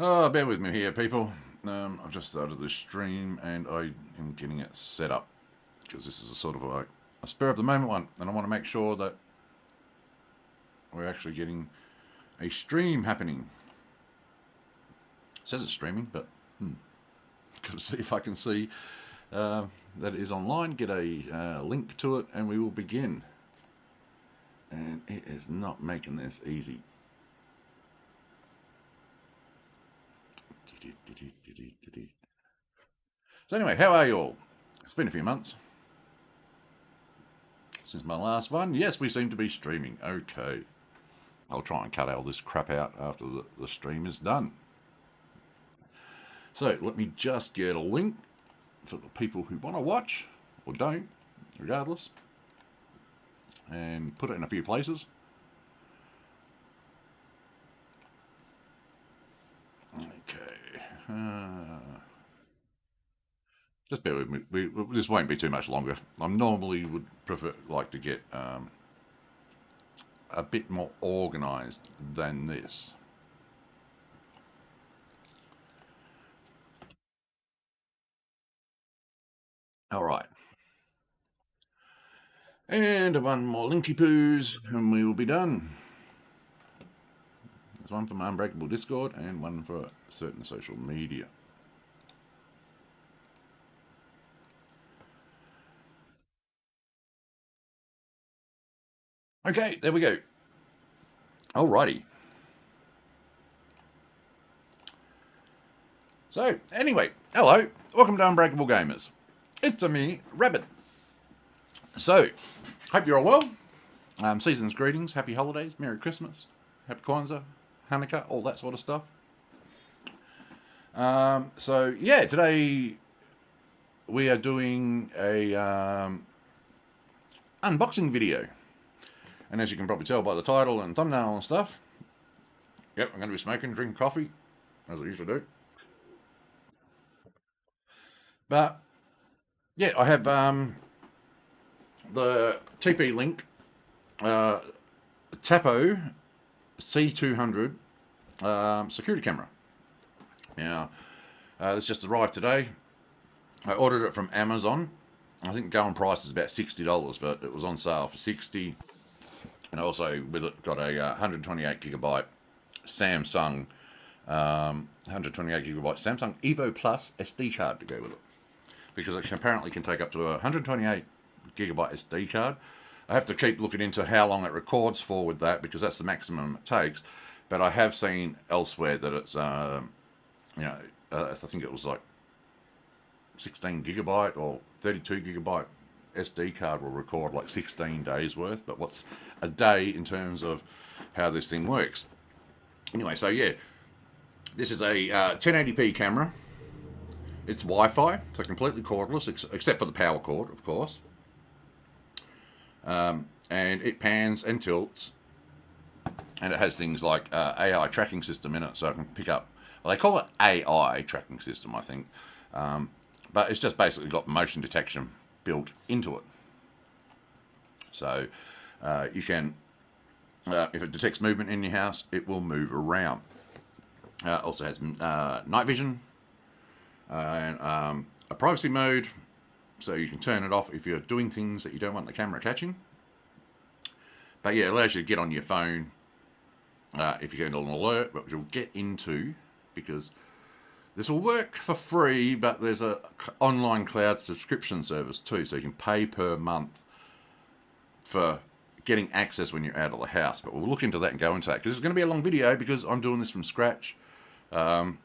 Oh, bear with me here, people. I've just started this stream and I am getting it set up because this is a sort of like a spur of the moment one, and I want to make sure that we're actually getting a stream happening. It says it's streaming, but got to see if I can see that it is online. Get a link to it, and we will begin. And it is not making this easy. So anyway, how are you all? It's been a few months since my last one. Yes, we seem to be streaming. Okay. I'll try and cut all this crap out after the stream is done. So let me just get a link for the people who want to watch, or don't, regardless. And put it in a few places. Okay. Just bear with me. This won't be too much longer. I normally would like to get a bit more organised than this. All right. And one more linky poos, and we will be done. There's one for my Unbreakable Discord and one for certain social media. Okay, there we go. Alrighty. So, anyway, hello. Welcome to Unbreakable Gamers. It's me, Rabid. So, hope you're all well. Season's greetings, happy holidays, Merry Christmas, Happy Kwanzaa, Hanukkah, all that sort of stuff. So, yeah, today we are doing a unboxing video. And as you can probably tell by the title and thumbnail and stuff, yep, I'm going to be smoking, drinking coffee, as I usually do. But, yeah, I have the TP Link Tapo C200 security camera. Now, this just arrived today. I ordered it from Amazon. I think going price is about $60, but it was on sale for $60. And also with it got a 128 gigabyte Samsung 128 gigabyte Samsung Evo Plus SD card to go with it, because it apparently can take up to a 128 gigabyte SD card. I have to keep looking into how long it records for with that, because that's the maximum it takes. But I have seen elsewhere that it's I think it was like 16 gigabyte or 32 gigabyte SD card will record like 16 days worth. But what's a day in terms of how this thing works? Anyway, so yeah, this is a 1080p camera. It's Wi-Fi, so completely cordless, except for the power cord, of course. And it pans and tilts, and it has things like AI tracking system in it, so it can pick up. Well, they call it AI tracking system, I think, but it's just basically got motion detection built into it. So you can, if it detects movement in your house, it will move around. Also has night vision and a privacy mode, so you can turn it off if you're doing things that you don't want the camera catching. But yeah, it allows you to get on your phone if you get an alert, which we'll get into, because this will work for free, but there's a online cloud subscription service too, so you can pay per month for getting access when you're out of the house. But we'll look into that and go into that, because it's going to be a long video, because I'm doing this from scratch. I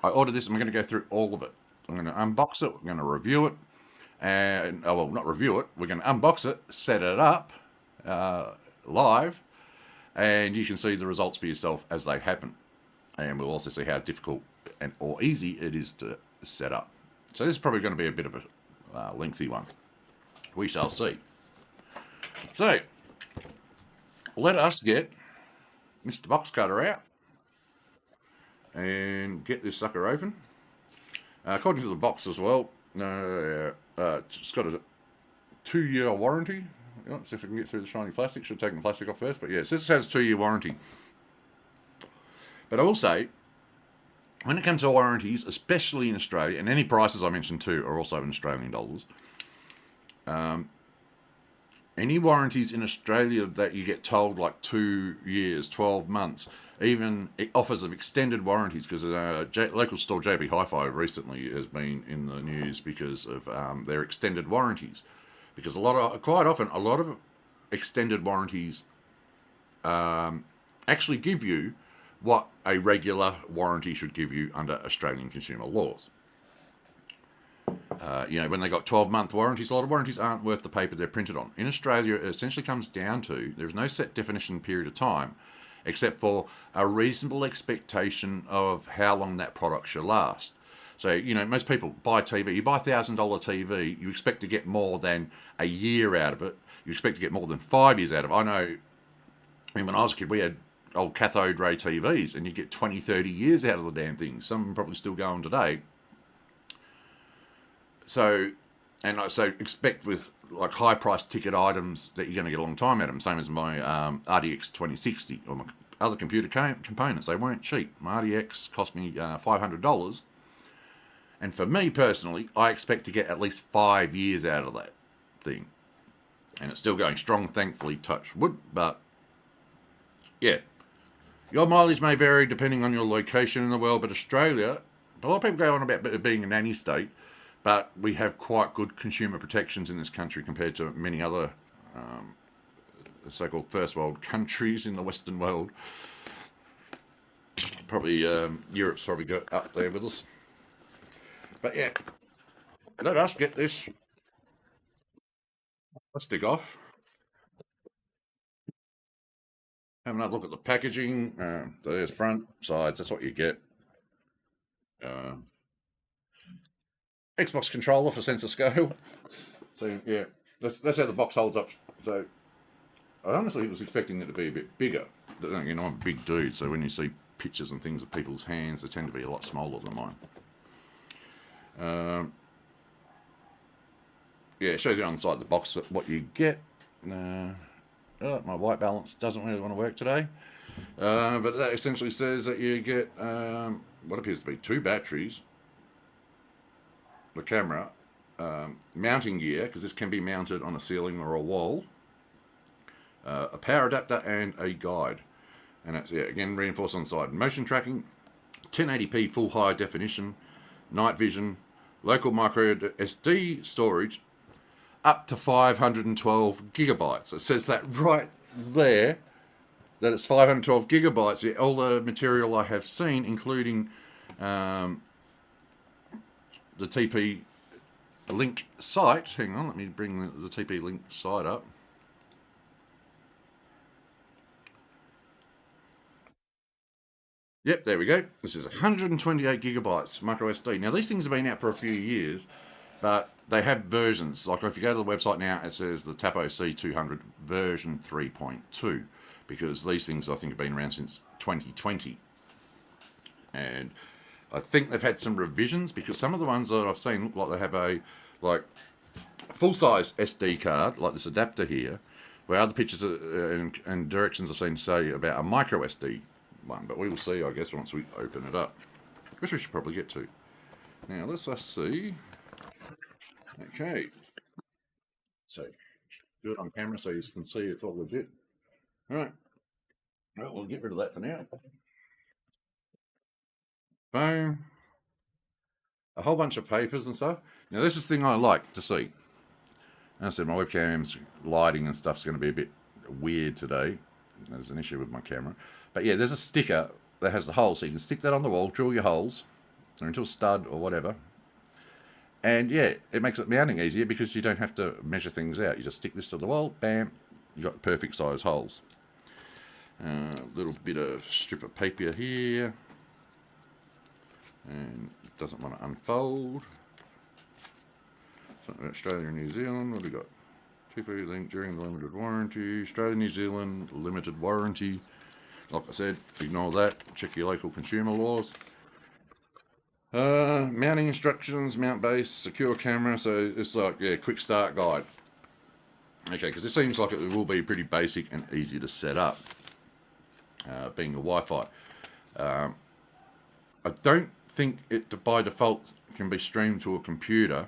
ordered this, and we're going to go through all of it. I'm going to unbox it, we're going to review it, and, well, not review it, we're going to unbox it, set it up live, and you can see the results for yourself as they happen. And we'll also see how difficult or easy it is to set up. So this is probably going to be a bit of a lengthy one. We shall see. So, let us get Mr. Box Cutter out and get this sucker open. According to the box as well, it's got a 2-year warranty. Let's see if we can get through the shiny plastic. Should have taken the plastic off first, but yes, this has a 2-year warranty. But I will say, when it comes to warranties, especially in Australia, and any prices I mentioned too are also in Australian dollars. Any warranties in Australia that you get told like 2 years, 12 months, even offers of extended warranties, because local store JB Hi-Fi recently has been in the news because of their extended warranties. Because quite often, a lot of extended warranties actually give you what a regular warranty should give you under Australian consumer laws. When they got 12-month warranties, a lot of warranties aren't worth the paper they're printed on. In Australia, it essentially comes down to there's no set definition period of time, except for a reasonable expectation of how long that product should last. So, most people buy TV. You buy a $1,000 TV, you expect to get more than a year out of it. You expect to get more than 5 years out of it. I know, when I was a kid, we had old cathode ray TVs, and you get 20, 30 years out of the damn thing. Some of them probably still going today. So expect with like high price ticket items that you're going to get a long time out of them. Same as my RDX 2060 or my other computer components. They weren't cheap. My RDX cost me $500. And for me personally, I expect to get at least 5 years out of that thing. And it's still going strong, thankfully, touch wood. But yeah, your mileage may vary depending on your location in the world. But Australia, a lot of people go on about it being a nanny state. But we have quite good consumer protections in this country compared to many other so-called first world countries in the Western world. Probably Europe's probably got up there with us. But yeah, let us get this plastic off. Have another look at the packaging. There's front, sides. That's what you get. Xbox controller for sensor scale. So yeah, that's how the box holds up. So I honestly was expecting it to be a bit bigger. But, I'm a big dude, so when you see pictures and things of people's hands, they tend to be a lot smaller than mine. It shows you on the side of the box what you get. My white balance doesn't really want to work today. But that essentially says that you get what appears to be 2 batteries, the camera, mounting gear, because this can be mounted on a ceiling or a wall, a power adapter, and a guide. And that's, again, reinforced on the side. Motion tracking, 1080p full high definition, night vision, local micro SD storage, up to 512 gigabytes. It says that right there, that it's 512 gigabytes. Yeah, all the material I have seen, including the TP link site. Hang on, let me bring the TP link site up. Yep, there we go. This is 128 gigabytes micro SD. Now, these things have been out for a few years, but they have versions. Like if you go to the website now, it says the Tapo C200 version 3.2, because these things I think have been around since 2020. And I think they've had some revisions, because some of the ones that I've seen look like they have a full-size SD card, like this adapter here, where other pictures and directions I've seen say about a micro SD one. But we will see, I guess, once we open it up, which we should probably get to. Now, let's just see. Okay. So, do it on camera so you can see it's all legit. All right. Well, we'll get rid of that for now. Boom. A whole bunch of papers and stuff. Now, this is the thing I like to see. As I said, my webcam's lighting and stuff's going to be a bit weird today. There's an issue with my camera. But yeah, there's a sticker that has the holes, so you can stick that on the wall, drill your holes, or into a stud or whatever. And yeah, it makes it mounting easier because you don't have to measure things out. You just stick this to the wall, bam, you got perfect size holes. A little bit of strip of paper here. And it doesn't want to unfold. Something Australia and New Zealand. What have we got? TP link during the limited warranty. Australia, New Zealand, limited warranty. Like I said, ignore that. Check your local consumer laws. Mounting instructions, mount base, secure camera. So it's like, quick start guide. Okay, because it seems like it will be pretty basic and easy to set up. Being a Wi-Fi. I don't think it by default can be streamed to a computer.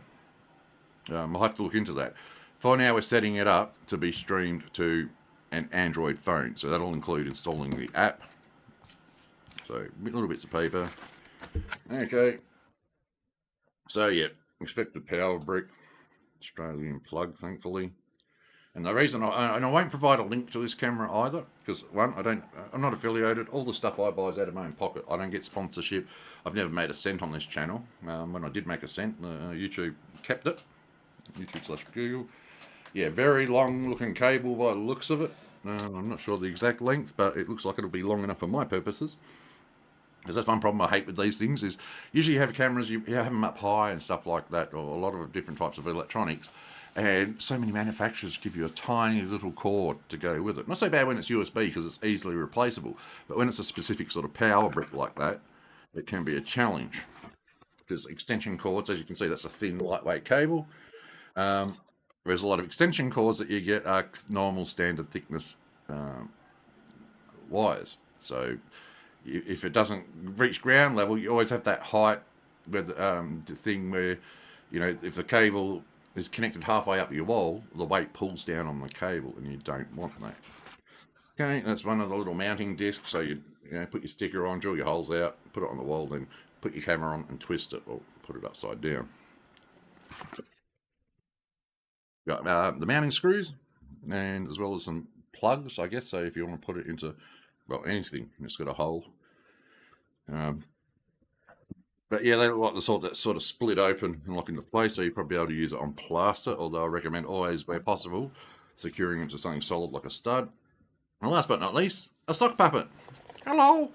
I'll have to look into that. For now, we're setting it up to be streamed to an Android phone. So that'll include installing the app. So little bits of paper. Okay. So yeah, expected power brick. Australian plug, thankfully. And the reason I won't provide a link to this camera either, because one, I'm not affiliated. All the stuff I buy is out of my own pocket. I don't get sponsorship. I've never made a cent on this channel. When I did make a cent, YouTube kept it. YouTube/Google. Yeah, very long looking cable by the looks of it. I'm not sure the exact length, but it looks like it'll be long enough for my purposes. Because that's one problem I hate with these things is usually you have cameras, you have them up high and stuff like that, or a lot of different types of electronics. And so many manufacturers give you a tiny little cord to go with it. Not so bad when it's USB because it's easily replaceable, but when it's a specific sort of power brick like that, it can be a challenge. Because extension cords, as you can see, that's a thin, lightweight cable. Whereas a lot of extension cords that you get are normal, standard thickness wires. So if it doesn't reach ground level, you always have that height where the thing where, if the cable is connected halfway up your wall, the weight pulls down on the cable, and you don't want that. Okay, that's one of the little mounting discs. So you put your sticker on, drill your holes out, put it on the wall, then put your camera on and twist it, or put it upside down. Got the mounting screws, and as well as some plugs, I guess. So if you want to put it into, well, anything, it's got a hole. But yeah, they look like the sort that sort of split open and lock into place, so you'll probably be able to use it on plaster, although I recommend always, where possible, securing it to something solid like a stud. And last but not least, a sock puppet. Hello!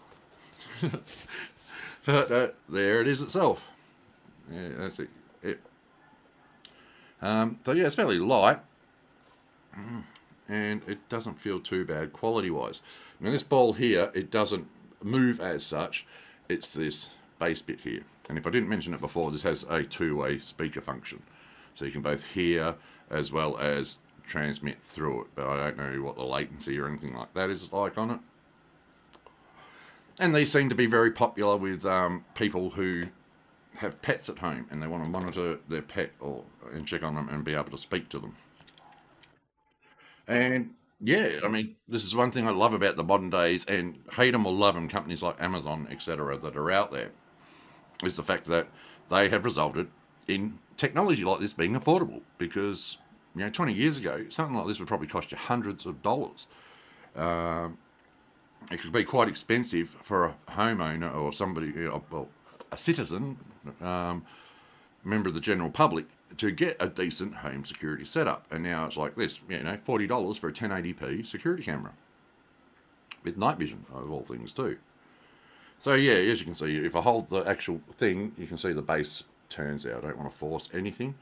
But there it is itself. Yeah, that's it. So yeah, it's fairly light, and it doesn't feel too bad quality-wise. Now this ball here, it doesn't move as such. It's this base bit here. And if I didn't mention it before, this has a two-way speaker function. So you can both hear as well as transmit through it. But I don't know what the latency or anything like that is like on it. And these seem to be very popular with people who have pets at home and they want to monitor their pet and check on them and be able to speak to them. And yeah, I mean, this is one thing I love about the modern days, and hate them or love them, companies like Amazon, etc., that are out there, is the fact that they have resulted in technology like this being affordable. Because 20 years ago, something like this would probably cost you hundreds of dollars. It could be quite expensive for a homeowner or somebody, well, a citizen, member of the general public, to get a decent home security setup. And now it's like this, $40 for a 1080p security camera with night vision, of all things too. So yeah, as you can see, if I hold the actual thing, you can see the base turns out. I don't want to force anything.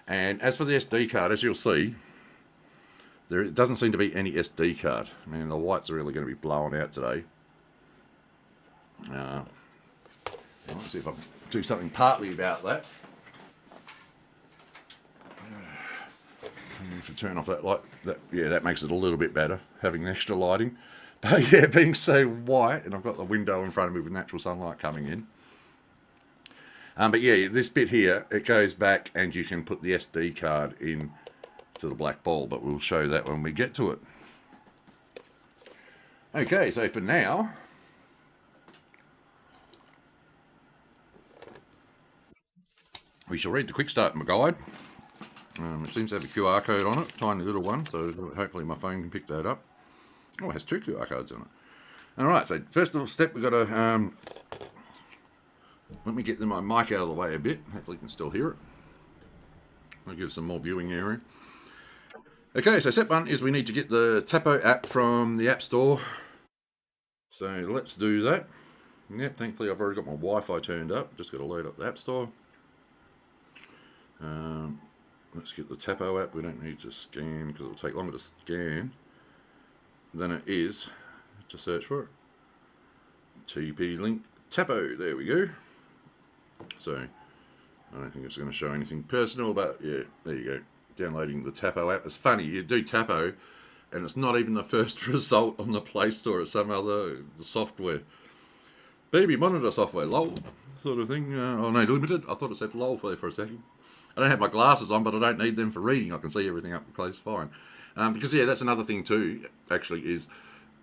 And as for the SD card, as you'll see, there doesn't seem to be any SD card. I mean, the whites are really going to be blown out today. Let's see if I can do something partly about that. If I turn off that light, that makes it a little bit better, having extra lighting. But yeah, being so white, and I've got the window in front of me with natural sunlight coming in. But yeah, this bit here, it goes back and you can put the SD card in to the black ball, but we'll show that when we get to it. Okay, so for now, we shall read the quick start guide. It seems to have a QR code on it, tiny little one, so hopefully my phone can pick that up. Oh, it has 2 QR codes on it. Alright, so first little step, we've got to, let me get my mic out of the way a bit, hopefully you can still hear it. I'll give some more viewing area. Okay, so step 1 is we need to get the Tapo app from the App Store. So let's do that. Yep, thankfully I've already got my Wi-Fi turned up, just got to load up the App Store. Let's get the Tapo app. We don't need to scan because it'll take longer to scan than it is to search for it. TP-Link Tapo, there we go. So, I don't think it's going to show anything personal, but yeah, there you go. Downloading the Tapo app. It's funny, you do Tapo, and it's not even the first result on the Play Store, it's some other software. Baby monitor software, lol, sort of thing. Oh no, limited. I thought it said lol for a second. I don't have my glasses on, but I don't need them for reading. I can see everything up close fine. Because yeah, that's another thing too. Actually, is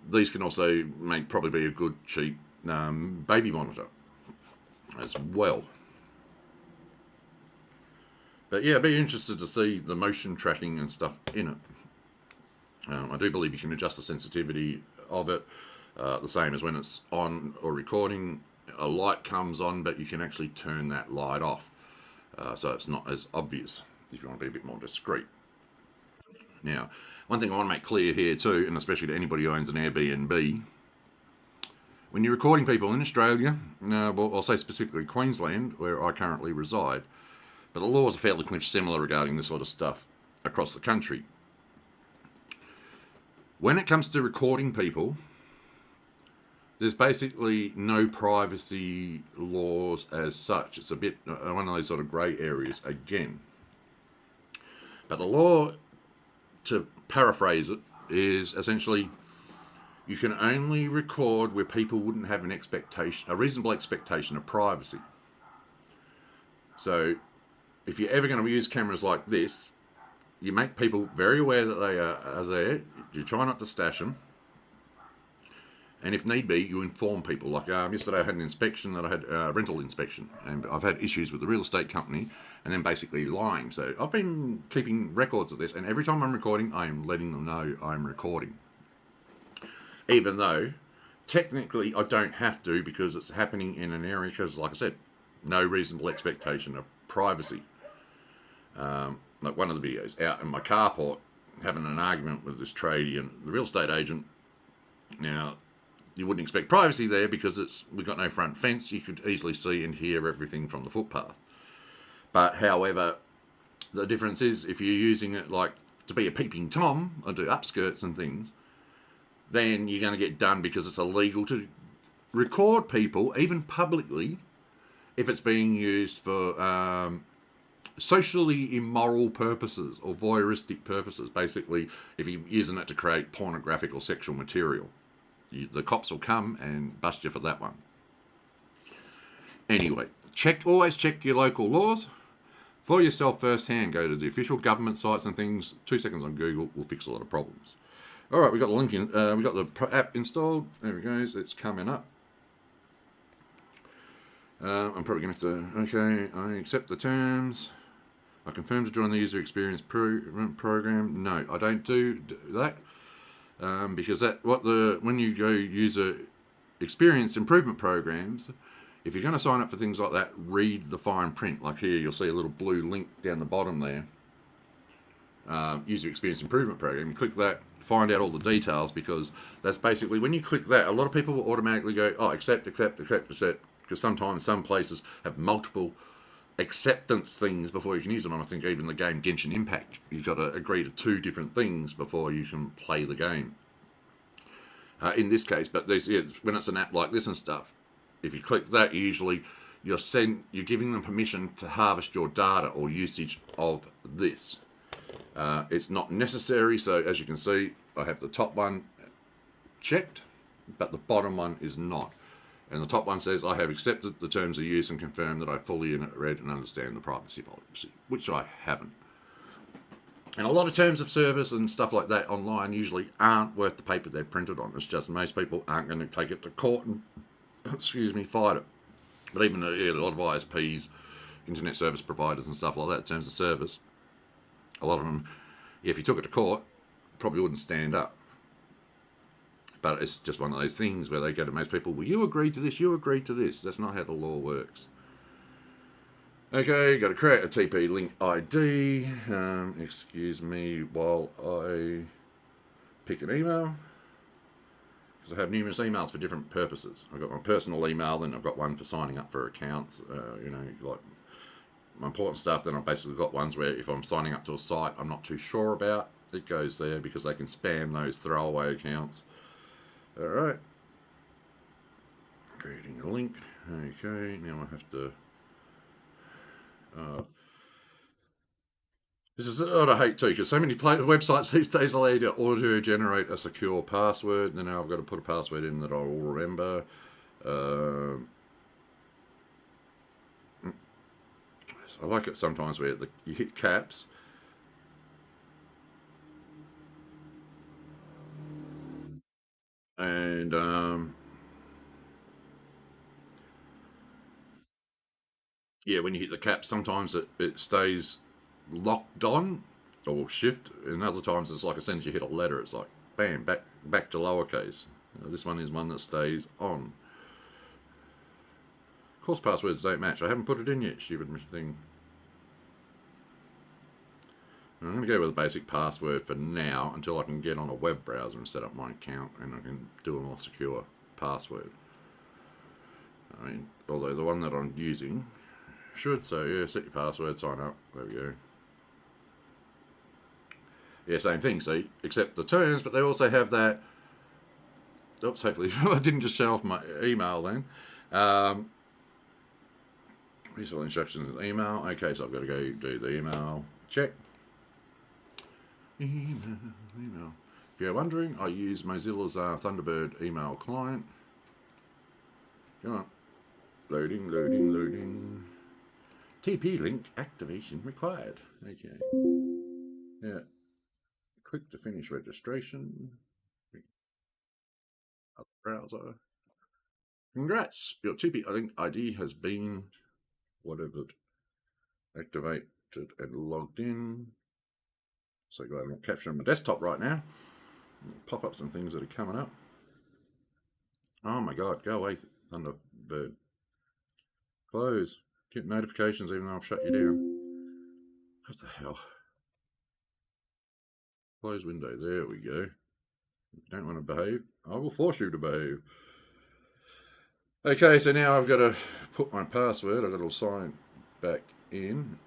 these can also probably be a good cheap baby monitor as well. But yeah, I'd be interested to see the motion tracking and stuff in it. I do believe you can adjust the sensitivity of it, the same as when it's on or recording. A light comes on, but you can actually turn that light off, so it's not as obvious if you want to be a bit more discreet. Now, one thing I want to make clear here too, and especially to anybody who owns an Airbnb, when you're recording people in Australia, well, I'll say specifically Queensland, where I currently reside, but the laws are fairly similar regarding this sort of stuff across the country. When it comes to recording people, there's basically no privacy laws as such. It's a bit one of those sort of grey areas again. But the law, to paraphrase it, is essentially you can only record where people wouldn't have a reasonable expectation of privacy. So if you're ever going to use cameras like this, you make people very aware that they are there. You try not to stash them. And if need be, you inform people. Like yesterday I had an inspection that I had a rental inspection. And I've had issues with the real estate company and then basically lying. So I've been keeping records of this. And every time I'm recording, I am letting them know I'm recording. Even though, technically, I don't have to because it's happening in an area, because, like I said, no reasonable expectation of privacy. Like one of the videos, out in my carport, having an argument with this tradie and the real estate agent. Now, you wouldn't expect privacy there because we've got no front fence. You could easily see and hear everything from the footpath. But, however, the difference is if you're using it like to be a peeping Tom or do upskirts and things, then you're going to get done because it's illegal to record people, even publicly, if it's being used for socially immoral purposes or voyeuristic purposes. Basically, if you're using it to create pornographic or sexual material, the cops will come and bust you for that one. Anyway, always check your local laws for yourself firsthand. Go to the official government sites and things. 2 seconds on Google will fix a lot of problems. All right, we got the link in. We got the app installed. There it goes. It's coming up. I'm probably going to have to. Okay, I accept the terms. I confirm to join the user experience program. No, I don't do that because when you go user experience improvement programs, if you're going to sign up for things like that, read the fine print. Like here, you'll see a little blue link down the bottom there. User experience improvement program. You click that, find out all the details, because that's basically when you click that, a lot of people will automatically go, oh, accept, because sometimes some places have multiple acceptance things before you can use them. And I think even the game Genshin Impact, you've got to agree to 2 different things before you can play the game. In this case, but when it's an app like this and stuff, if you click that, usually you're giving them permission to harvest your data or usage of this. It's not necessary, so as you can see, I have the top one checked, but the bottom one is not. And the top one says, I have accepted the terms of use and confirmed that I fully read and understand the privacy policy, which I haven't. And a lot of terms of service and stuff like that online usually aren't worth the paper they're printed on. It's just most people aren't going to take it to court and, fight it. But even a lot of ISPs, internet service providers and stuff like that, terms of service, a lot of them, if you took it to court, probably wouldn't stand up. But it's just one of those things where they go to most people, well, you agreed to this, you agreed to this. That's not how the law works. Okay, got to create a TP link ID. Excuse me while I pick an email. Because I have numerous emails for different purposes. I've got my personal email, then I've got one for signing up for accounts, like my important stuff. Then I've basically got ones where if I'm signing up to a site I'm not too sure about, it goes there because they can spam those throwaway accounts. Alright. Creating a link. Okay, now I have to... this is what I hate too, because so many websites these days allow you to auto-generate a secure password, and now I've got to put a password in that I will remember. Um, I like it sometimes where you hit caps. And yeah, when you hit the caps, sometimes it stays locked on or shift, and other times it's like as soon as you hit a letter, it's like bam, back to lowercase. This one is one that stays on. Of course, passwords don't match. I haven't put it in yet. Stupid thing. I'm going to go with a basic password for now until I can get on a web browser and set up my account and I can do a more secure password. I mean, although the one that I'm using should say, yeah, set your password, sign up. There we go. Yeah, same thing, see, except the terms, but they also have that. Oops, hopefully I didn't just show off my email then. These are the instructions in the email. Okay, so I've got to go do the email check. Email. If you're wondering, I use Mozilla's Thunderbird email client. Come on. Loading. TP link activation required. Okay. Yeah. Click to finish registration. Browser. Congrats! Your TP link ID has been whatever activated and logged in. So glad I'm not capturing my desktop right now. Pop up some things that are coming up. Oh my god, go away, Thunderbird. Close. Get notifications even though I've shut you down. What the hell? Close window. There we go. If you don't want to behave, I will force you to behave. Okay, so now I've got to put my password. I've got to sign back in.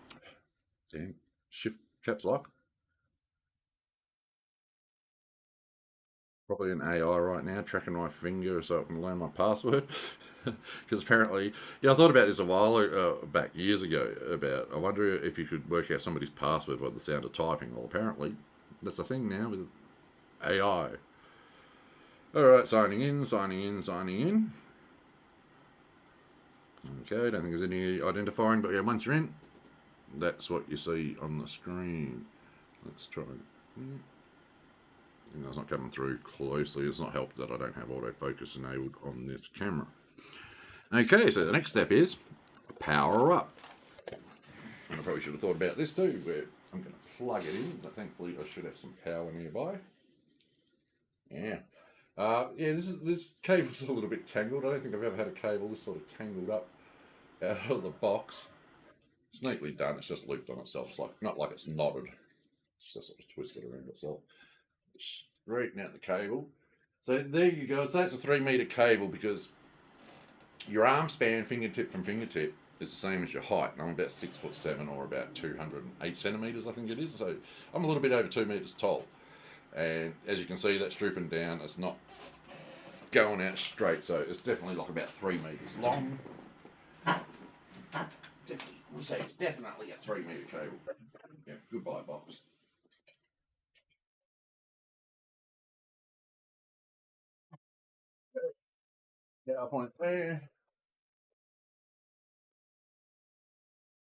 Damn. Shift caps lock. Probably an AI right now tracking my finger so I can learn my password. Because apparently, yeah, I thought about this a while back, years ago, about I wonder if you could work out somebody's password by the sound of typing. Well, apparently, that's a thing now with AI. Alright, signing in. Okay, I don't think there's any identifying, but yeah, once you're in, that's what you see on the screen. Let's try. That's not coming through closely. It's not helped that I don't have autofocus enabled on this camera. Okay, so the next step is power up. And I probably should have thought about this too, where I'm going to plug it in, but thankfully I should have some power nearby. Yeah. Yeah, this cable's a little bit tangled. I don't think I've ever had a cable this sort of tangled up out of the box. It's neatly done. It's just looped on itself. It's like not like it's knotted. It's just sort of twisted around itself. Straighten out the cable. So there you go. So that's a 3-meter cable because your arm span, fingertip from fingertip, is the same as your height. And I'm about 6'7" or about 208 centimeters, I think it is. So I'm a little bit over 2 meters tall. And as you can see, that's drooping down. It's not going out straight, so it's definitely like about 3 meters long. We'll say it's definitely a 3-meter cable. Yeah, goodbye box. Power point there.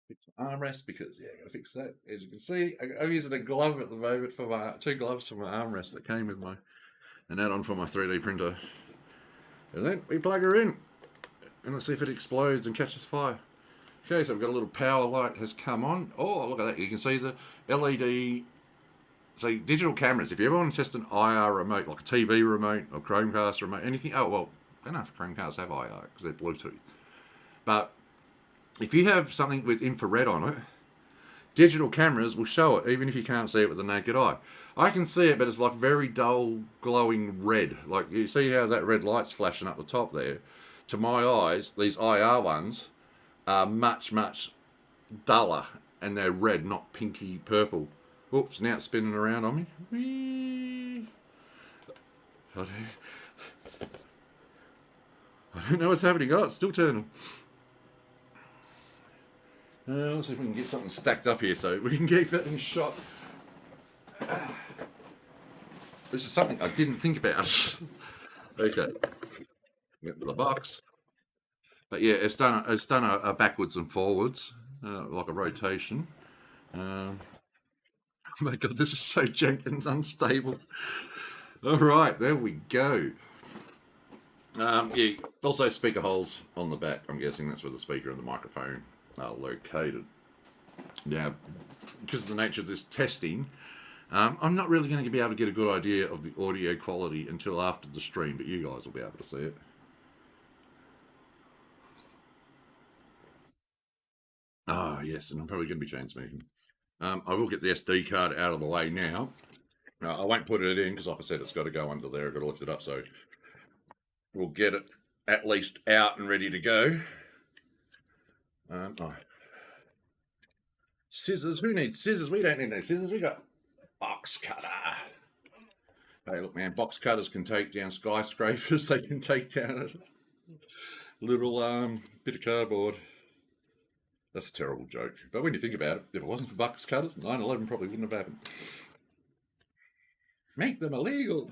Fix my armrest because yeah, I gotta fix that. As you can see, I'm using a glove at the moment for my 2 gloves for my armrest that came with my an add-on for my 3D printer. And then we plug her in and let's see if it explodes and catches fire. Okay, so we've got a little power light has come on. Oh, look at that. You can see the LED. So digital cameras, if you ever want to test an IR remote, like a TV remote or Chromecast remote, anything. Oh, well, I don't know if Chromecasts have IR because they're Bluetooth. But if you have something with infrared on it, digital cameras will show it, even if you can't see it with the naked eye. I can see it, but it's like very dull, glowing red. Like you see how that red light's flashing up the top there. To my eyes, these IR ones are much, much duller, and they're red, not pinky purple. Oops, now it's spinning around on me. Whee! I don't know what's happening. Oh, it's still turning. Let's see if we can get something stacked up here so we can keep it in shot. This is something I didn't think about. Okay. Get to the box. But yeah, it's done a backwards and forwards, like a rotation. Um, oh my god, this is so Jenkins unstable. All right, there we go. Yeah, also speaker holes on the back. I'm guessing that's where the speaker and the microphone are located. Now, because of the nature of this testing, I'm not really going to be able to get a good idea of the audio quality until after the stream, but you guys will be able to see it. Ah, yes, and I'm probably going to be chain smoking. I will get the SD card out of the way now. I won't put it in because, like I said, it's got to go under there. I've got to lift it up, so we'll get it at least out and ready to go. Oh. Scissors? Who needs scissors? We don't need no scissors. We got box cutter. Hey, look, man, box cutters can take down skyscrapers. They can take down a little bit of cardboard. That's a terrible joke. But when you think about it, if it wasn't for box cutters, 9/11 probably wouldn't have happened. Make them illegal.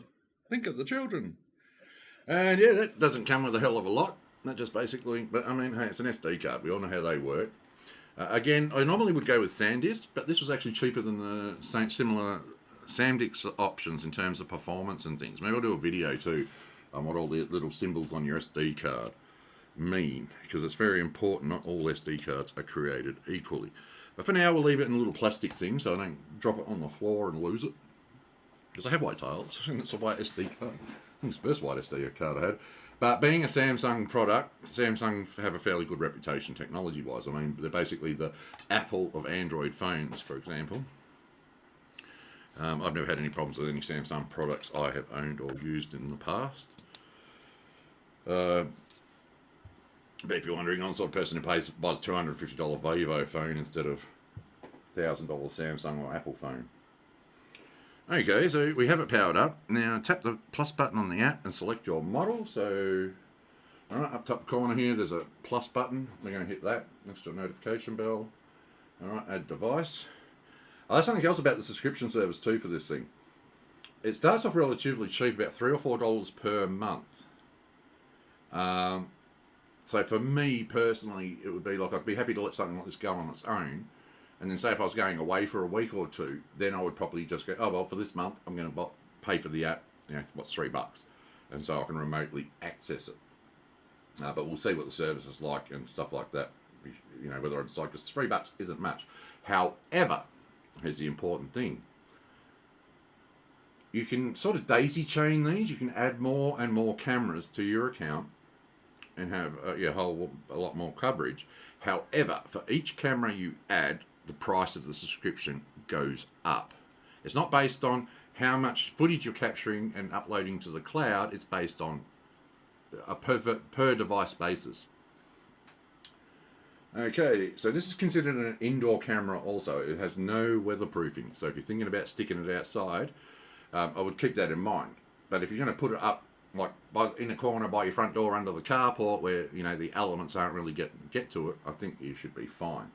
Think of the children. And yeah, that doesn't come with a hell of a lot. That just basically, but I mean, hey, it's an SD card. We all know how they work. Again, I normally would go with SanDisk, but this was actually cheaper than the same similar SanDisk options in terms of performance and things. Maybe I'll do a video too on what all the little symbols on your SD card mean, because it's very important. Not all SD cards are created equally. But for now, we'll leave it in a little plastic thing so I don't drop it on the floor and lose it. Because I have white tiles, and it's a white SD card. I think it's the first white SD card I had. But being a Samsung product, Samsung have a fairly good reputation technology-wise. I mean, they're basically the Apple of Android phones, for example. I've never had any problems with any Samsung products I have owned or used in the past. But if you're wondering, I'm the sort of person who buys a $250 Vivo phone instead of $1,000 Samsung or Apple phone. Okay, so we have it powered up. Now tap the plus button on the app and select your model. So, alright, up top corner here, there's a plus button. We're going to hit that next to a notification bell. Alright, add device. There's something else about the subscription service too for this thing. It starts off relatively cheap, about $3 or $4 per month. So for me personally, it would be like I'd be happy to let something like this go on its own. And then say if I was going away for a week or two, then I would probably just go, oh, well, for this month, I'm going to pay for the app, what's $3? And so I can remotely access it. But we'll see what the service is like and stuff like that, whether it's like, because $3 isn't much. However, here's the important thing. You can sort of daisy chain these. You can add more and more cameras to your account and have a lot more coverage. However, for each camera you add, the price of the subscription goes up. It's not based on how much footage you're capturing and uploading to the cloud. It's based on a per device basis. Okay, so this is considered an indoor camera also. It has no weatherproofing. So if you're thinking about sticking it outside, I would keep that in mind. But if you're going to put it up like in a corner by your front door under the carport where, the elements aren't really get to it, I think you should be fine.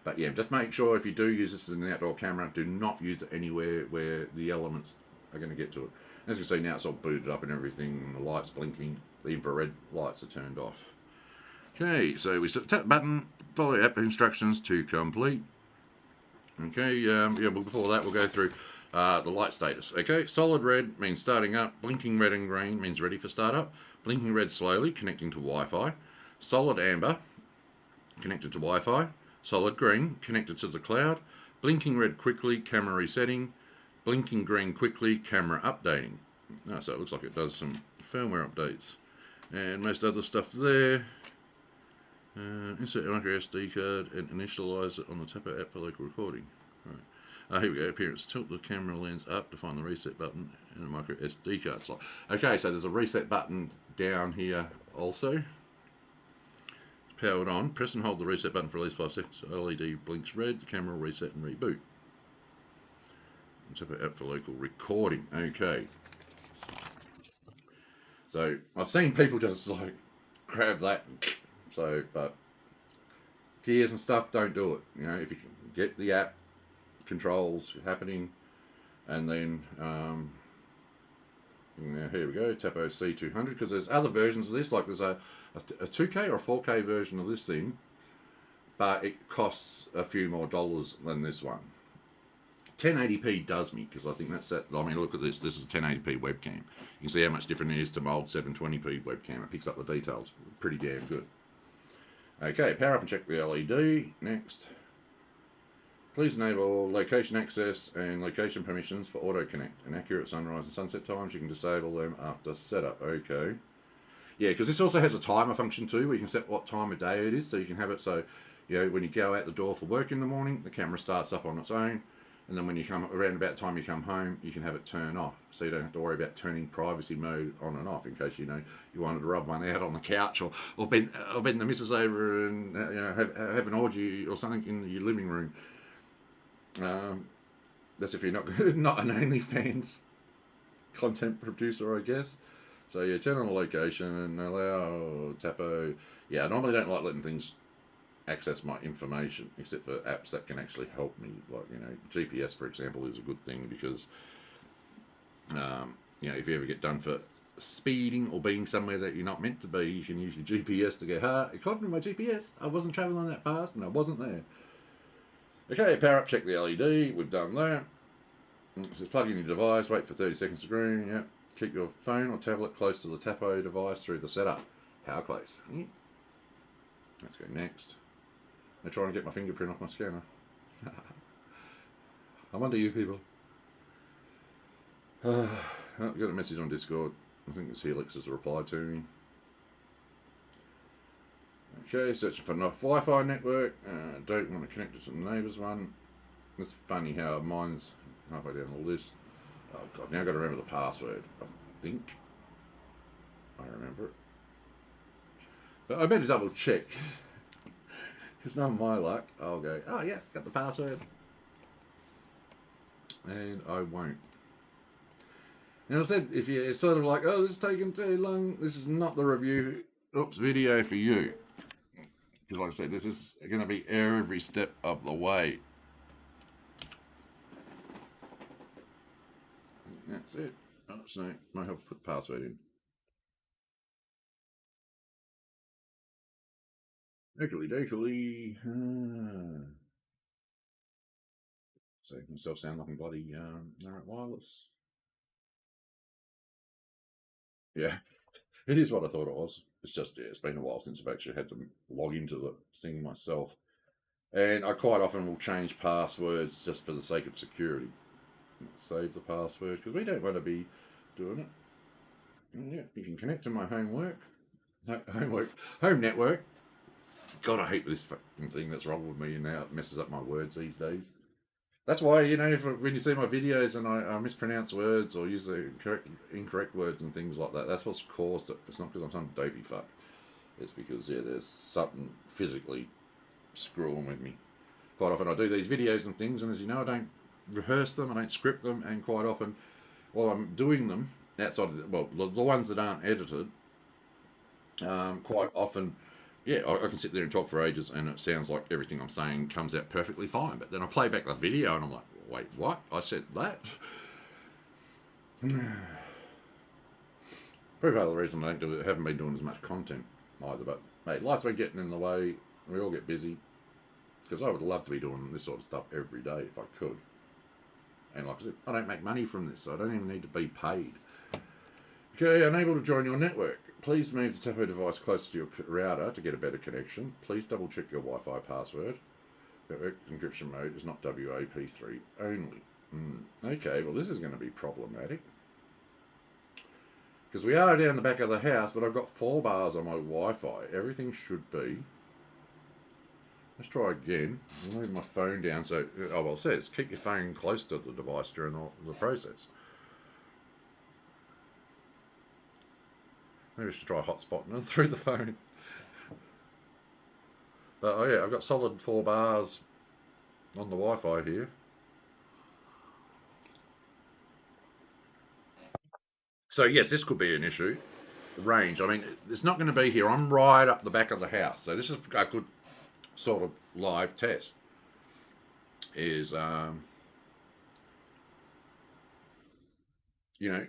But yeah, just make sure if you do use this as an outdoor camera, do not use it anywhere where the elements are going to get to it. As you can see now, it's all booted up and everything, and the light's blinking, the infrared lights are turned off. Okay, so we tap the button, follow app instructions to complete. Okay, before that we'll go through the light status. Okay, solid red means starting up, blinking red and green means ready for startup, blinking red slowly, connecting to Wi-Fi, solid amber, connected to Wi-Fi, solid green, connected to the cloud, blinking red quickly, camera resetting, blinking green quickly, camera updating. So it looks like it does some firmware updates. And most other stuff there. Insert a micro SD card and initialize it on the Tapo app for local recording. Right. Here we go. Appearance. Tilt the camera lens up to find the reset button and a micro SD card slot. Okay, so there's a reset button down here also. Powered on, press and hold the reset button for at least 5 seconds. The LED blinks red, the camera will reset and reboot. Tap it out for local recording. Okay. So I've seen people just like grab that. So, but gears and stuff, don't do it. If you can get the app controls happening, and then Now, here we go, Tapo C200, because there's other versions of this, like there's a 2K or a 4K version of this thing, but it costs a few more dollars than this one. 1080p does me, because I think that's that. I mean, look at this. This is a 1080p webcam. You can see how much different it is to my old 720p webcam. It picks up the details pretty damn good. Okay, power up and check the LED. Next. Please enable location access and location permissions for auto connect. And accurate sunrise and sunset times, you can disable them after setup. Okay. Yeah, because this also has a timer function too, where you can set what time of day it is. So you can have it so, you know, when you go out the door for work in the morning, the camera starts up on its own. And then when you come around about the time you come home, you can have it turn off. So you don't have to worry about turning privacy mode on and off in case, you know, you wanted to rub one out on the couch or bend the missus over and, you know, have an orgy or something in your living room. That's if you're not not an OnlyFans content producer, I guess. So yeah, turn on the location and allow Tapo. Yeah, I normally don't like letting things access my information, except for apps that can actually help me. Like, you know, GPS, for example, is a good thing because, you know, if you ever get done for speeding or being somewhere that you're not meant to be, you can use your GPS to go, according to my GPS, I wasn't travelling that fast and I wasn't there. Okay, power up, check the LED. We've done that. It says plug in your device, wait for 30 seconds to green. Yep. Keep your phone or tablet close to the Tapo device through the setup. How close? Yep. Let's go next. They're trying to get my fingerprint off my scanner. I'm under you people. I've got a message on Discord. I think it's Helix has replied to me. Okay, searching for a Wi-Fi network. Don't want to connect it to the neighbour's one. It's funny how mine's halfway down the list. Oh god, now I've got to remember the password. I think I remember it. But I better double check. Because not my luck, I'll go, oh yeah, got the password. And I won't. And I said, if you're sort of like, oh, this is taking too long, this is not the review, video for you. Because like I said, this is going to be every step of the way. That's it. Oh, so might have to put the password in. Oakley dokley. So myself sound like a bloody Narrowed Wireless. Yeah, it is what I thought it was. It's just, yeah, it's been a while since I've actually had to log into the thing myself. And I quite often will change passwords just for the sake of security. Save the password because we don't want to be doing it. And yeah, you can connect to my home network. God, I hate this fucking thing that's wrong with me and now it messes up my words these days. That's why, you know, when you see my videos and I mispronounce words or use the incorrect words and things like that, that's what's caused it. It's not because I'm some dopey fuck. It's because, yeah, there's something physically screwing with me. Quite often I do these videos and things, and as you know, I don't rehearse them, I don't script them, and quite often, while I'm doing them, outside of the ones that aren't edited, quite often, yeah, I can sit there and talk for ages, and it sounds like everything I'm saying comes out perfectly fine. But then I play back the video, and I'm like, wait, what? I said that? Probably part of the reason I haven't been doing as much content either. But hey, life's been getting in the way. We all get busy. Because I would love to be doing this sort of stuff every day if I could. And like I said, I don't make money from this, so I don't even need to be paid. Okay, unable to join your network. Please move the Tapo device closer to your router to get a better connection. Please double check your Wi-Fi password. Network encryption mode is not WAP3 only. Okay, well this is going to be problematic. Because we are down the back of the house, but I've got 4 bars on my Wi-Fi. Everything should be. Let's try again. I'll move my phone down so... Oh, well, it says keep your phone close to the device during the process. Maybe I should try hotspotting through the phone. But, oh yeah, I've got solid 4 bars on the Wi-Fi here. So, yes, this could be an issue. The range. I mean, it's not going to be here. I'm right up the back of the house. So this is a good sort of live test. Is you know,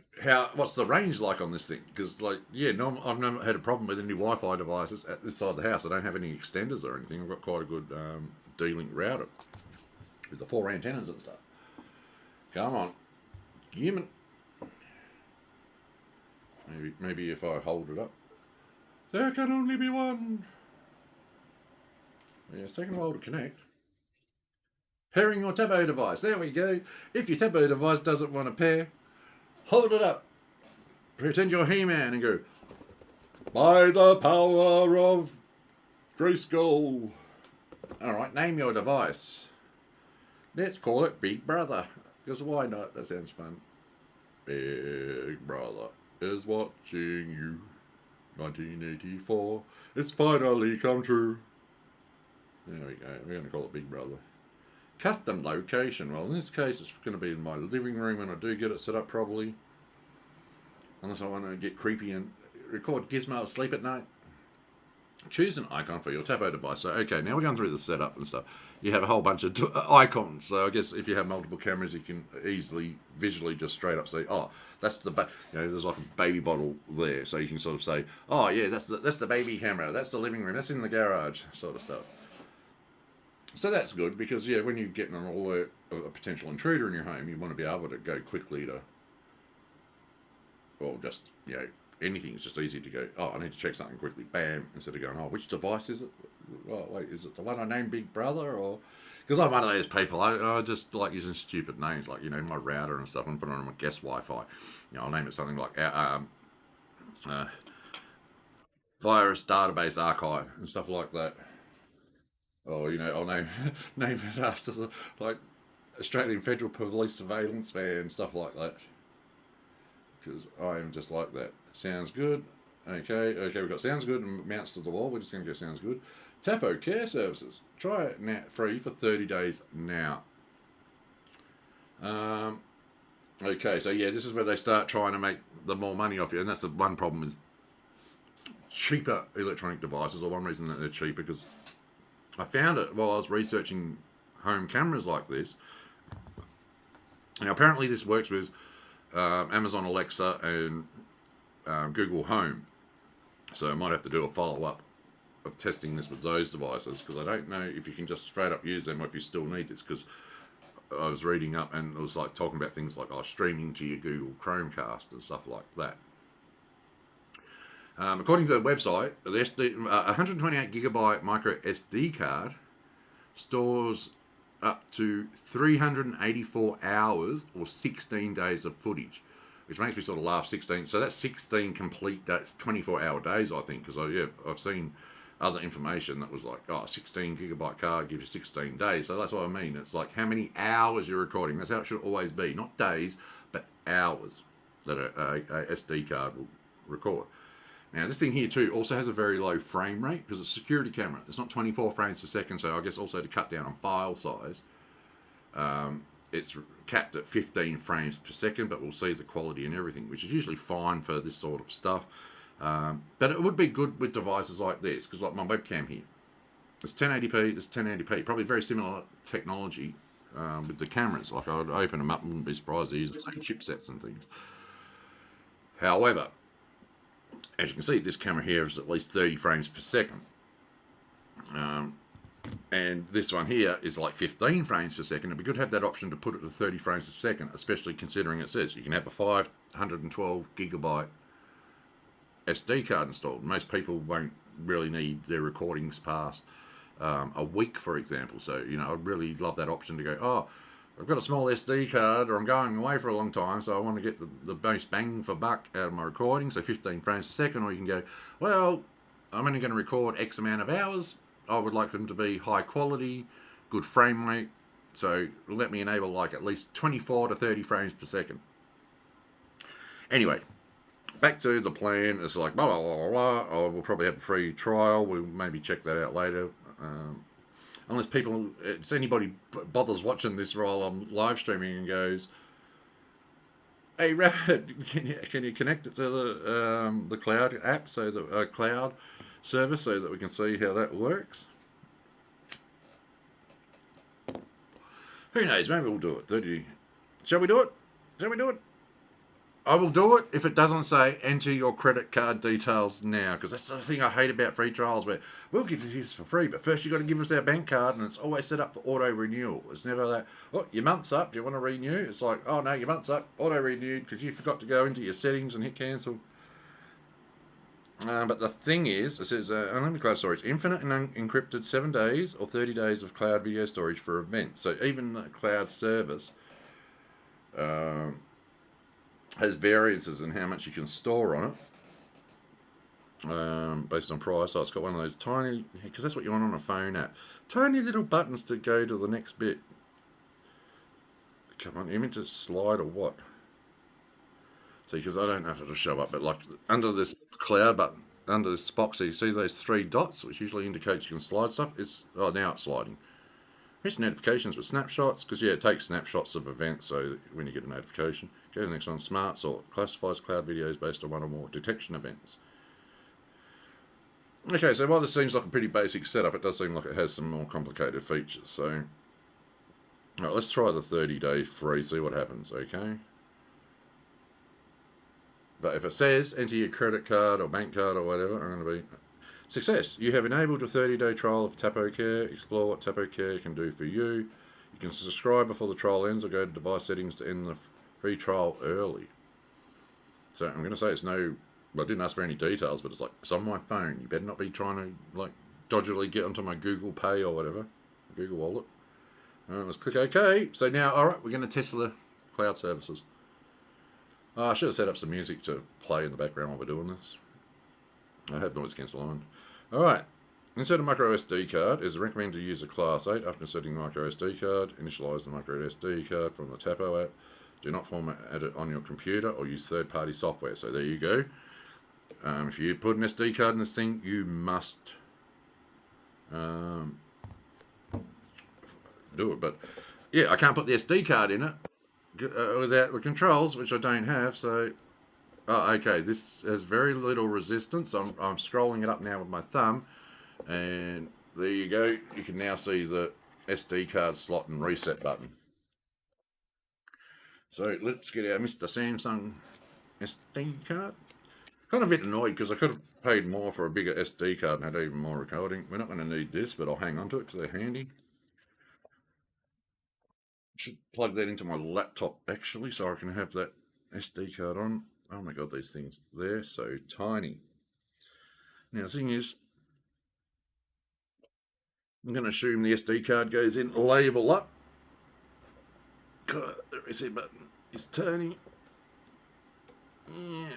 what's the range like on this thing? Because, like, yeah, no, I've never had a problem with any Wi-Fi devices at this side of the house. I don't have any extenders or anything. I've got quite a good D-Link router with the 4 antennas and stuff. Come on, human. Maybe if I hold it up, there can only be one. Yeah, it's taking a while to connect. Pairing your Tapo device. There we go. If your Tapo device doesn't want to pair, hold it up. Pretend you're He-Man and go, by the power of Grayskull. Alright, name your device. Let's call it Big Brother. Because why not? That sounds fun. Big Brother is watching you. 1984. It's finally come true. There we go. We're going to call it Big Brother. Custom location. Well, in this case, it's going to be in my living room when I do get it set up properly. Unless I want to get creepy and record Gizmo asleep at night. Choose an icon for your Tapo device. So, okay, now we're going through the setup and stuff. You have a whole bunch of icons. So, I guess if you have multiple cameras, you can easily, visually, just straight up say, oh, that's the, there's like a baby bottle there. So you can sort of say, oh, yeah, that's the baby camera. That's the living room. That's in the garage, sort of stuff. So that's good because, yeah, when you get an alert of a potential intruder in your home, you want to be able to go quickly to, well, just, anything. It's just easy to go, oh, I need to check something quickly, bam, instead of going, oh, which device is it? Oh, wait, is it the one I named Big Brother? Or because I'm one of those people, I just like using stupid names, like, my router and stuff, and put it on my guest Wi-Fi. I'll name it something like Virus Database Archive and stuff like that. Or, I'll name name it after the, like, Australian Federal Police Surveillance Van, stuff like that. Because I am just like that. Sounds good. Okay, we've got sounds good and mounts to the wall. We're just going to go sounds good. Tapo Care Services. Try it now, free for 30 days now. Okay, so yeah, this is where they start trying to make the more money off you. And that's the one problem is cheaper electronic devices, or one reason that they're cheaper, because I found it while I was researching home cameras like this. Now, apparently this works with Amazon Alexa and Google Home. So I might have to do a follow-up of testing this with those devices, because I don't know if you can just straight up use them or if you still need this, because I was reading up and it was like talking about things like streaming to your Google Chromecast and stuff like that. According to the website, the 128 gigabyte micro SD card stores up to 384 hours or 16 days of footage, which makes me sort of laugh. 16, so that's 16 complete days, 24-hour days, I think, because I've seen other information that was like, 16 gigabyte card gives you 16 days. So that's what I mean. It's like how many hours you're recording. That's how it should always be, not days, but hours that a SD card will record. Now, this thing here too also has a very low frame rate because it's a security camera. It's not 24 frames per second, so I guess also to cut down on file size, it's capped at 15 frames per second, but we'll see the quality and everything, which is usually fine for this sort of stuff. But it would be good with devices like this, because like my webcam here, it's 1080p, it's 1080p, probably very similar technology with the cameras. Like I would open them up and wouldn't be surprised they use the same chipsets and things. However, as you can see, this camera here is at least 30 frames per second. And this one here is like 15 frames per second. It'd be good to have that option to put it to 30 frames per second, especially considering it says you can have a 512 gigabyte SD card installed. Most people won't really need their recordings past a week, for example. So, I'd really love that option to go, I've got a small SD card, or I'm going away for a long time, so I want to get the most bang for buck out of my recording, so 15 frames a second. Or you can go, well, I'm only going to record X amount of hours. I would like them to be high quality, good frame rate, so let me enable like at least 24 to 30 frames per second. Anyway, back to the plan. It's like, blah, blah, blah, blah. Oh, we'll probably have a free trial. We'll maybe check that out later. Unless anybody bothers watching this while I'm live streaming and goes, hey, Rabid, can you connect it to the cloud app, so the cloud service, so that we can see how that works? Who knows? Maybe we'll do it. Shall we do it? I will do it if it doesn't say enter your credit card details now, because that's the thing I hate about free trials, where we'll give you this for free, but first you've got to give us our bank card, and it's always set up for auto renewal. It's never that, oh, your month's up, do you want to renew? It's like, oh no, your month's up, auto renewed, because you forgot to go into your settings and hit cancel. But the thing is, it says unlimited cloud storage, infinite and encrypted 7 days or 30 days of cloud video storage for events. So even the cloud service has variances in how much you can store on it, based on price. So it's got one of those tiny, because that's what you want on a phone app, tiny little buttons to go to the next bit. Come on, you meant to slide or what? See, because I don't know if it'll show up, but like under this cloud button, under this box, so you see those 3 dots, which usually indicates you can slide stuff. Now it's sliding. Here's notifications with snapshots, because yeah, it takes snapshots of events, so when you get a notification. Go to the next one, Smart Sort, classifies cloud videos based on one or more detection events. Okay, so while this seems like a pretty basic setup, it does seem like it has some more complicated features. So, alright, let's try the 30-day free, see what happens, okay? But if it says enter your credit card or bank card or whatever, I'm going to be success. You have enabled a 30-day trial of Tapo Care. Explore what Tapo Care can do for you. You can subscribe before the trial ends or go to device settings to end the free trial early. So I'm going to say it's no, well, I didn't ask for any details, but it's like, it's on my phone. You better not be trying to like dodgily get onto my Google Pay or whatever, Google Wallet. All right, let's click OK. So now, all right, we're going to test the cloud services. I should have set up some music to play in the background while we're doing this. I have noise cancel. Alright, insert a micro SD card. Is recommended to use a Class 8 after inserting the micro SD card. Initialize the micro SD card from the Tapo app. Do not format it on your computer or use third-party software. So there you go. If you put an SD card in this thing, you must do it. But yeah, I can't put the SD card in it without the controls, which I don't have. So, okay, this has very little resistance. I'm scrolling it up now with my thumb, and there you go. You can now see the SD card slot and reset button. So let's get our Mr. Samsung SD card. Kind of a bit annoyed because I could have paid more for a bigger SD card and had even more recording. We're not going to need this, but I'll hang on to it because they're handy. Should plug that into my laptop actually, so I can have that SD card on. Oh my god, these things, they're so tiny. Now the thing is, I'm going to assume the SD card goes in, label up. God, the reset button is turning. Yeah,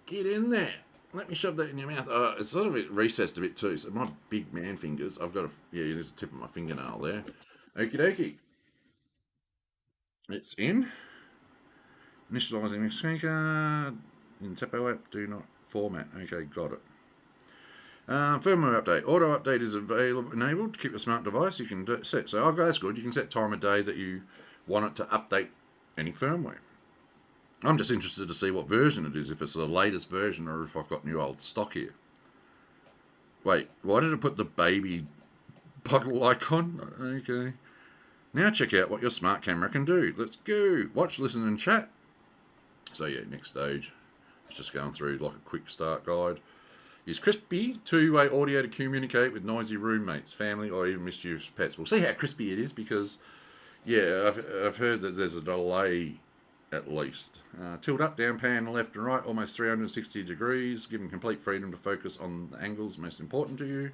get in there. Let me shove that in your mouth. It's sort of recessed a bit too, so my big man fingers, I've got a, yeah, there's a tip of my fingernail there. Okie dokie. It's in. Initializing the screen card. In Tapo app, do not format. Okay, got it. Firmware update. Auto update is enabled to keep a smart device. You can set. So, that's good. You can set time of day that you want it to update any firmware. I'm just interested to see what version it is, if it's the latest version or if I've got new old stock here. Wait, why did it put the baby bottle icon? Okay. Now check out what your smart camera can do. Let's go. Watch, listen and chat. So yeah, next stage. It's just going through like a quick start guide. Use crispy two-way audio to communicate with noisy roommates, family, or even mischievous pets. We'll see how crispy it is because, yeah, I've heard that there's a delay at least. Tilt up, down, pan, left and right, almost 360 degrees. Give them complete freedom to focus on the angles most important to you.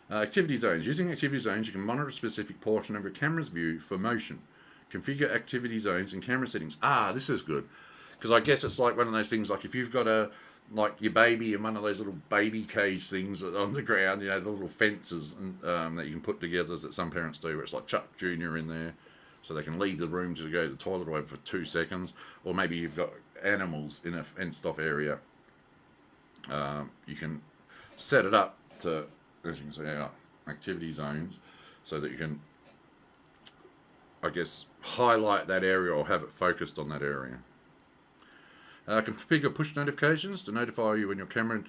Activity zones. Using activity zones, you can monitor a specific portion of your camera's view for motion. Configure activity zones and camera settings. This is good. Because I guess it's like one of those things, like if you've got like your baby in one of those little baby cage things on the ground, you know, the little fences that you can put together that some parents do, where it's like Chuck Jr. in there, so they can leave the room to go to the toilet away for 2 seconds. Or maybe you've got animals in a fenced-off area. You can set it up to, as you can see, activity zones, so that you can, I guess, highlight that area or have it focused on that area. Configure push notifications to notify you when your camera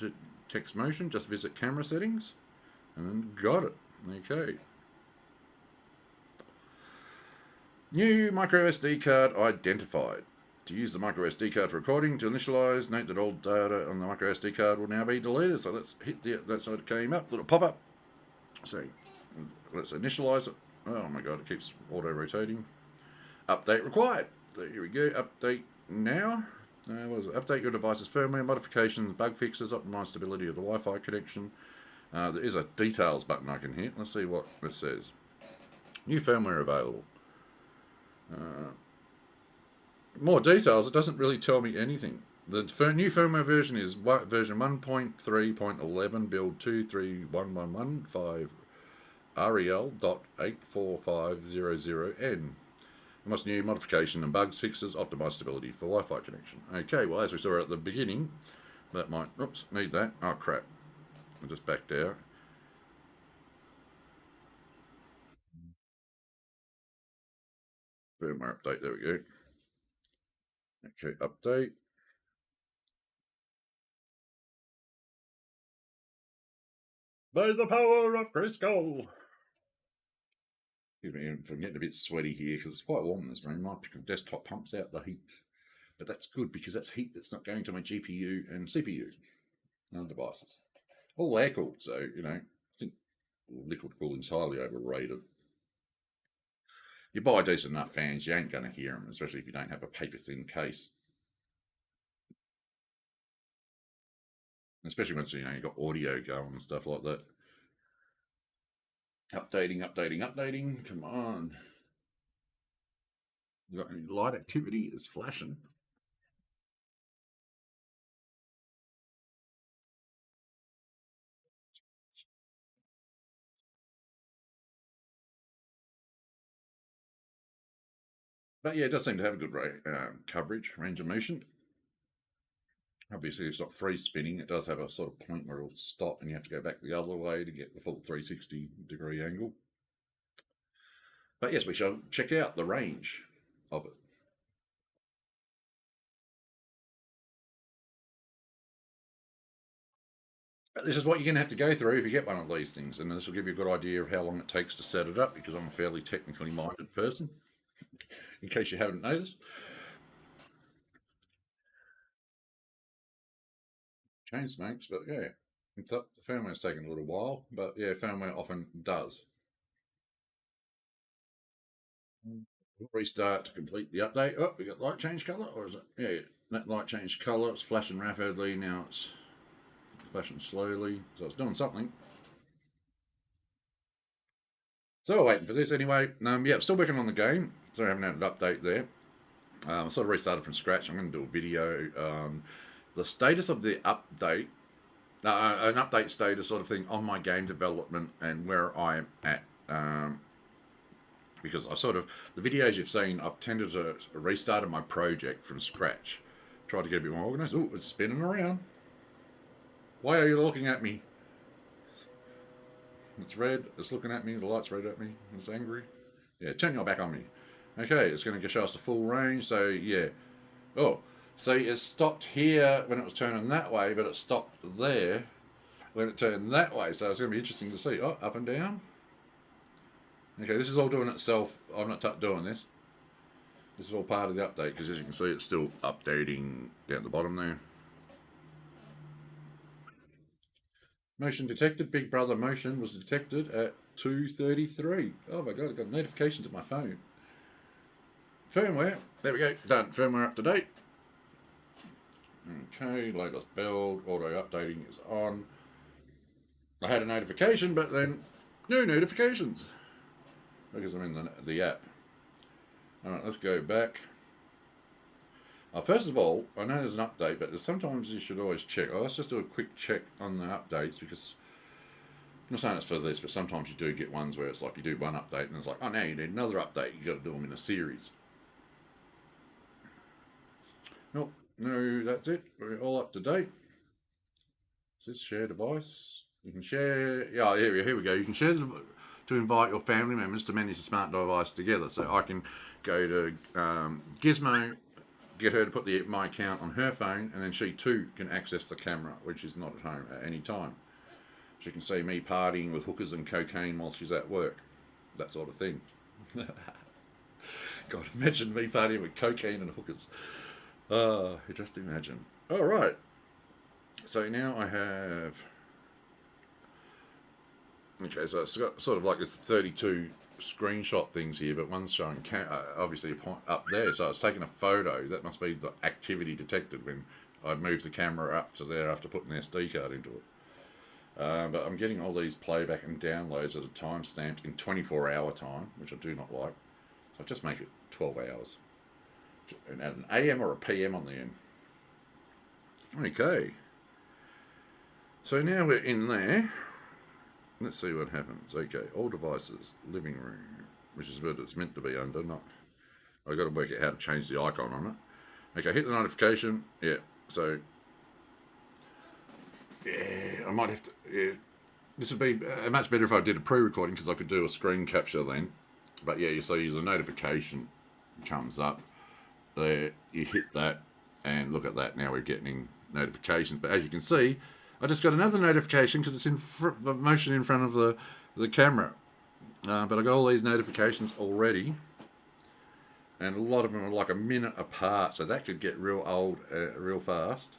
detects motion. Just visit camera settings, and then got it. Okay. New micro SD card identified. To use the micro SD card for recording, to initialize, note that all data on the micro SD card will now be deleted. So let's hit that's what it came up, little pop up. So let's initialize it. Oh my god, it keeps auto rotating. Update required. So here we go. Update now. What is it? Update your device's firmware, modifications, bug fixes, optimize stability of the Wi-Fi connection. There is a details button I can hit. Let's see what it says. New firmware available. More details. It doesn't really tell me anything. The new firmware version is version 1.3.11, build 231115 REL.84500N. Must new modification and bugs fixes, optimize stability for Wi-Fi connection. Okay, well, as we saw at the beginning, that might, oops, need that. Oh crap, I just backed out. Firmware update, there we go. Okay, update. By the power of Crisco. Excuse me, I'm getting a bit sweaty here because it's quite warm in this room. My desktop pumps out the heat. But that's good because that's heat that's not going to my GPU and CPU and devices. All air cooled, so, you know, I think liquid cooling is highly overrated. You buy decent enough fans, you ain't going to hear them, especially if you don't have a paper thin case. Especially once, you know, you've got audio going and stuff like that. Updating. Come on. You got any light activity? It's flashing. But yeah, it does seem to have a good coverage, range of motion. Obviously, it's not free spinning. It does have a sort of point where it'll stop and you have to go back the other way to get the full 360-degree angle. But yes, we shall check out the range of it. But this is what you're going to have to go through if you get one of these things, and this will give you a good idea of how long it takes to set it up, because I'm a fairly technically minded person, in case you haven't noticed. Chain smokes, but yeah, the firmware's taken a little while, but yeah, firmware often does. Restart to complete the update. Oh, we got light change color, or is it? Yeah, that light changed color. It's flashing rapidly. Now it's flashing slowly. So it's doing something. So we're waiting for this anyway. Yeah, I'm still working on the game. So I haven't had an update there. I sort of restarted from scratch. I'm going to do a video. The status of the update, an update status sort of thing on my game development and where I'm at. Because the videos you've seen, I've tended to restart my project from scratch. Try to get a bit more organized. Oh, it's spinning around. Why are you looking at me? It's red. It's looking at me. The light's red at me. It's angry. Yeah, turn your back on me. Okay, it's going to show us the full range. So, yeah. Oh, see, it stopped here when it was turning that way, but it stopped there when it turned that way. So it's going to be interesting to see. Oh, up and down. Okay, this is all doing itself. I'm not doing this. This is all part of the update because, as you can see, it's still updating down the bottom there. Motion detected. Big Brother motion was detected at 2:33. Oh my god, I got a notification to my phone. Firmware. There we go. Done. Firmware up to date. Okay, latest build. Auto updating is on. I had a notification, but then no notifications because I'm in the app. All right, let's go back. First of all, I know there's an update, but sometimes you should always check. Let's just do a quick check on the updates because I'm not saying it's for this, but sometimes you do get ones where it's like you do one update and it's like, oh, now you need another update. You got to do them in a series. Nope, no, that's it. We're all up to date. Is this share device? You can share. Yeah, here we go. You can share to invite your family members to manage the smart device together. So I can go to Gizmo, get her to put my account on her phone, and then she too can access the camera, which is not at home at any time. She can see me partying with hookers and cocaine while she's at work. That sort of thing. God, imagine me partying with cocaine and hookers. Just imagine. All right. So now I have. Okay, so it's got sort of like this 32 screenshot things here, but one's showing obviously a point up there. So I was taking a photo. That must be the activity detected when I moved the camera up to there after putting the SD card into it. But I'm getting all these playback and downloads at a time stamped in 24-hour time, which I do not like. So I just make it 12 hours. And add an AM or a PM on the end. Okay. So now we're in there. Let's see what happens. Okay, all devices, living room, which is what it's meant to be under. Not, I've got to work out how to change the icon on it. Okay, hit the notification. Yeah, so yeah, I might have to. Yeah, this would be much better if I did a pre-recording because I could do a screen capture then. But yeah, so the notification comes up there. You hit that, and look at that. Now we're getting notifications. But as you can see, I just got another notification because it's in motion in front of the camera. But I got all these notifications already, and a lot of them are like a minute apart, so that could get real old real fast.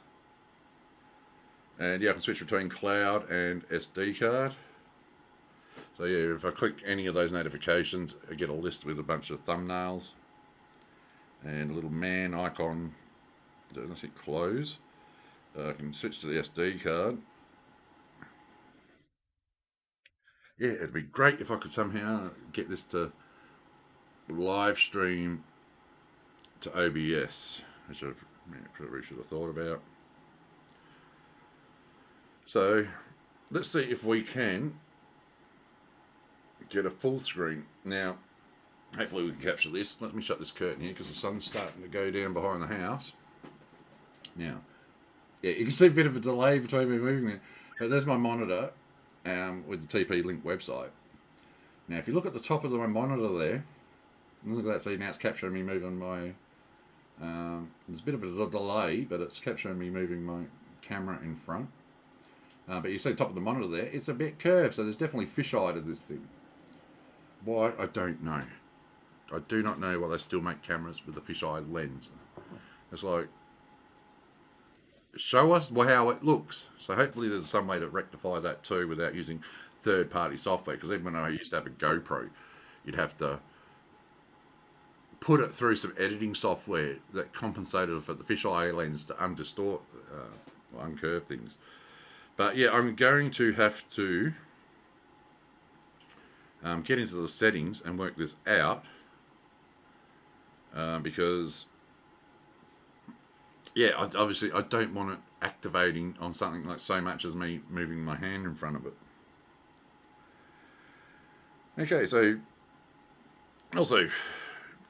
And yeah, I can switch between cloud and SD card. So yeah, if I click any of those notifications, I get a list with a bunch of thumbnails and a little man icon. Let's hit close. I can switch to the SD card. Yeah, it'd be great if I could somehow get this to live stream to OBS, which I probably should have thought about. So let's see if we can get a full screen. Now, hopefully we can capture this. Let me shut this curtain here because the sun's starting to go down behind the house. Now, yeah, you can see a bit of a delay between me moving there. But there's my monitor with the TP Link website. Now, if you look at the top of my monitor there, look at that. See, now it's capturing me moving my... there's a bit of a delay, but it's capturing me moving my camera in front. But you see the top of the monitor there, it's a bit curved, so there's definitely fisheye to this thing. Why? I don't know. I do not know why they still make cameras with a fisheye lens. It's like, show us how it looks. So hopefully there's some way to rectify that too without using third-party software. Because even when I used to have a GoPro, you'd have to put it through some editing software that compensated for the fisheye lens to undistort or uncurve things. But yeah, I'm going to have to get into the settings and work this out because, yeah, obviously I don't want it activating on something like so much as me moving my hand in front of it. Okay, so also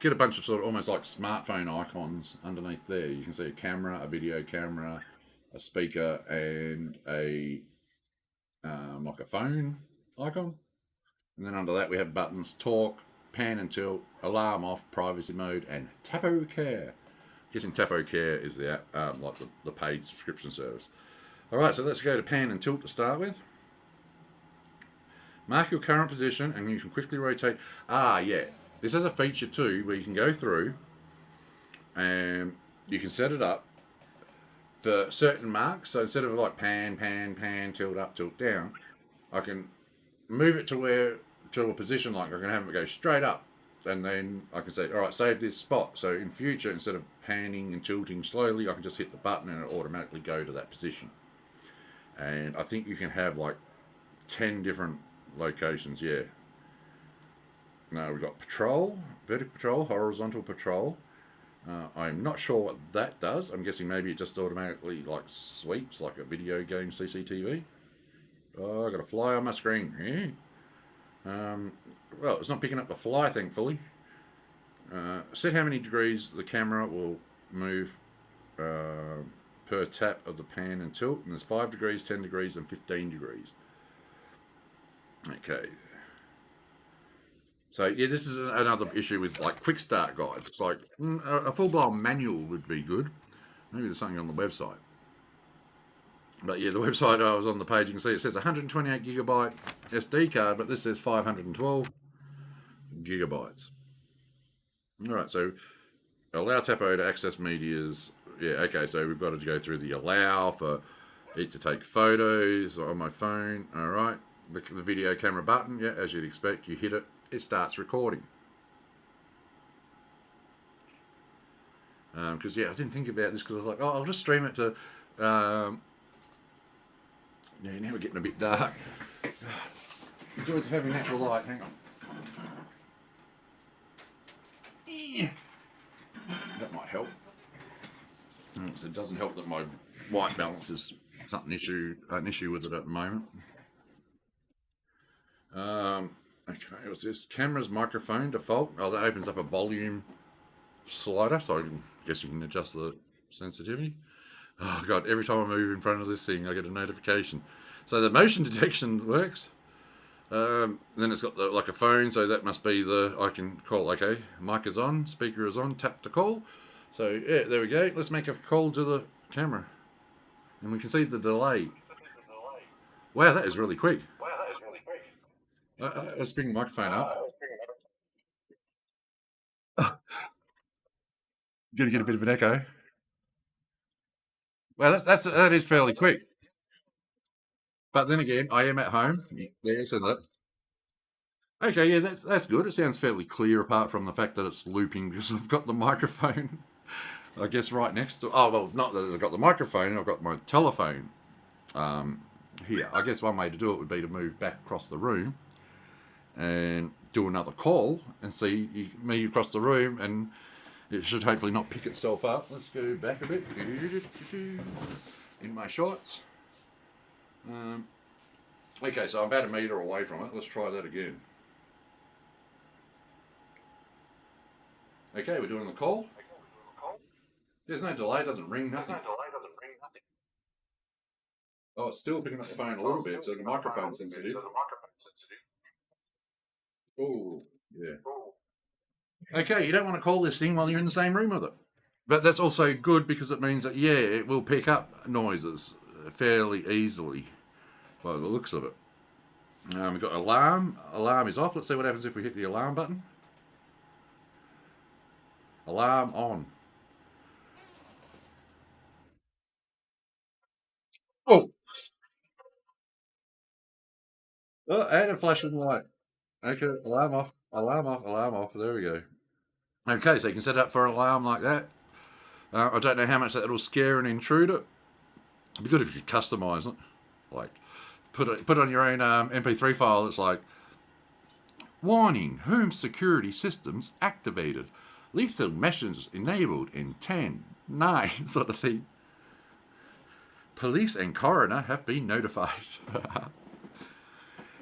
get a bunch of sort of almost like smartphone icons underneath there. You can see a camera, a video camera, a speaker, and a like a phone icon. And then under that we have buttons: talk, pan and tilt, alarm off, privacy mode, and Tapo Care. I'm guessing Tapo Care is the app, like the paid subscription service. All right, so let's go to pan and tilt to start with. Mark your current position, and you can quickly rotate. Yeah, this has a feature too where you can go through and you can set it up for certain marks. So instead of like pan, pan, pan, tilt up, tilt down, I can move it to a position like I can have it go straight up, and then I can say, all right, save this spot. So in future, instead of panning and tilting slowly, I can just hit the button and it automatically go to that position. And I think you can have like 10 different locations. Yeah. Now we've got patrol, vertical patrol, horizontal patrol. I'm not sure what that does. I'm guessing maybe it just automatically like sweeps like a video game CCTV. Oh, I got a fly on my screen. Well, it's not picking up the fly, thankfully. Set how many degrees the camera will move per tap of the pan and tilt. And there's 5 degrees, 10 degrees, and 15 degrees. Okay. So yeah, this is another issue with like quick start guides. It's like a full-blown manual would be good. Maybe there's something on the website. But yeah, the website I was on the page, you can see it says 128 gigabyte SD card, but this says 512 gigabytes. All right, so allow Tapo to access media's yeah, okay, so we've got to go through the allow for it to take photos on my phone. All right, the video camera button, yeah, as you'd expect, you hit it, it starts recording. Because, yeah, I didn't think about this because I was like, oh, I'll just stream it to. Yeah, now we're getting a bit dark. The joys of having natural light, hang on. Yeah. That might help. So it doesn't help that my white balance is an issue with it at the moment. Okay, what's this? Camera's microphone default. Oh, that opens up a volume slider, so I guess you can adjust the sensitivity. Oh god, every time I move in front of this thing, I get a notification. So the motion detection works. Then it's got like a phone, so that must be I can call. Okay, mic is on, speaker is on, tap to call. So yeah, there we go. Let's make a call to the camera, and we can see the delay. Wow, that is really quick. Let's bring the microphone up. Gonna get a bit of an echo. Well, that is fairly quick. But then again, I am at home. Yeah, so that. Okay, yeah, that's good. It sounds fairly clear, apart from the fact that it's looping because I've got the microphone, I guess, right next to. Oh well, not that I've got the microphone. I've got my telephone here. I guess one way to do it would be to move back across the room and do another call and see me across the room, and it should hopefully not pick itself up. Let's go back a bit in my shots. Okay, so I'm about a metre away from it. Let's try that again. Okay, we're doing the call. There's no delay, doesn't ring, nothing. Oh, it's still picking up the phone a little bit, so the microphone's sensitive. Oh, yeah. Okay, you don't want to call this thing while you're in the same room with it. But that's also good because it means that, yeah, it will pick up noises fairly easily by the looks of it. We've got alarm. Alarm is off. Let's see what happens if we hit the alarm button. Alarm on. Oh! Oh, and a flashing light. Okay, alarm off. Alarm off. Alarm off. There we go. Okay, so you can set it up for an alarm like that. I don't know how much that'll scare an intruder. It'd be good if you could customise it. Like, put on your own MP3 file. It's like, warning, home security systems activated. Lethal messages enabled in 10, 9, sort of thing. Police and coroner have been notified.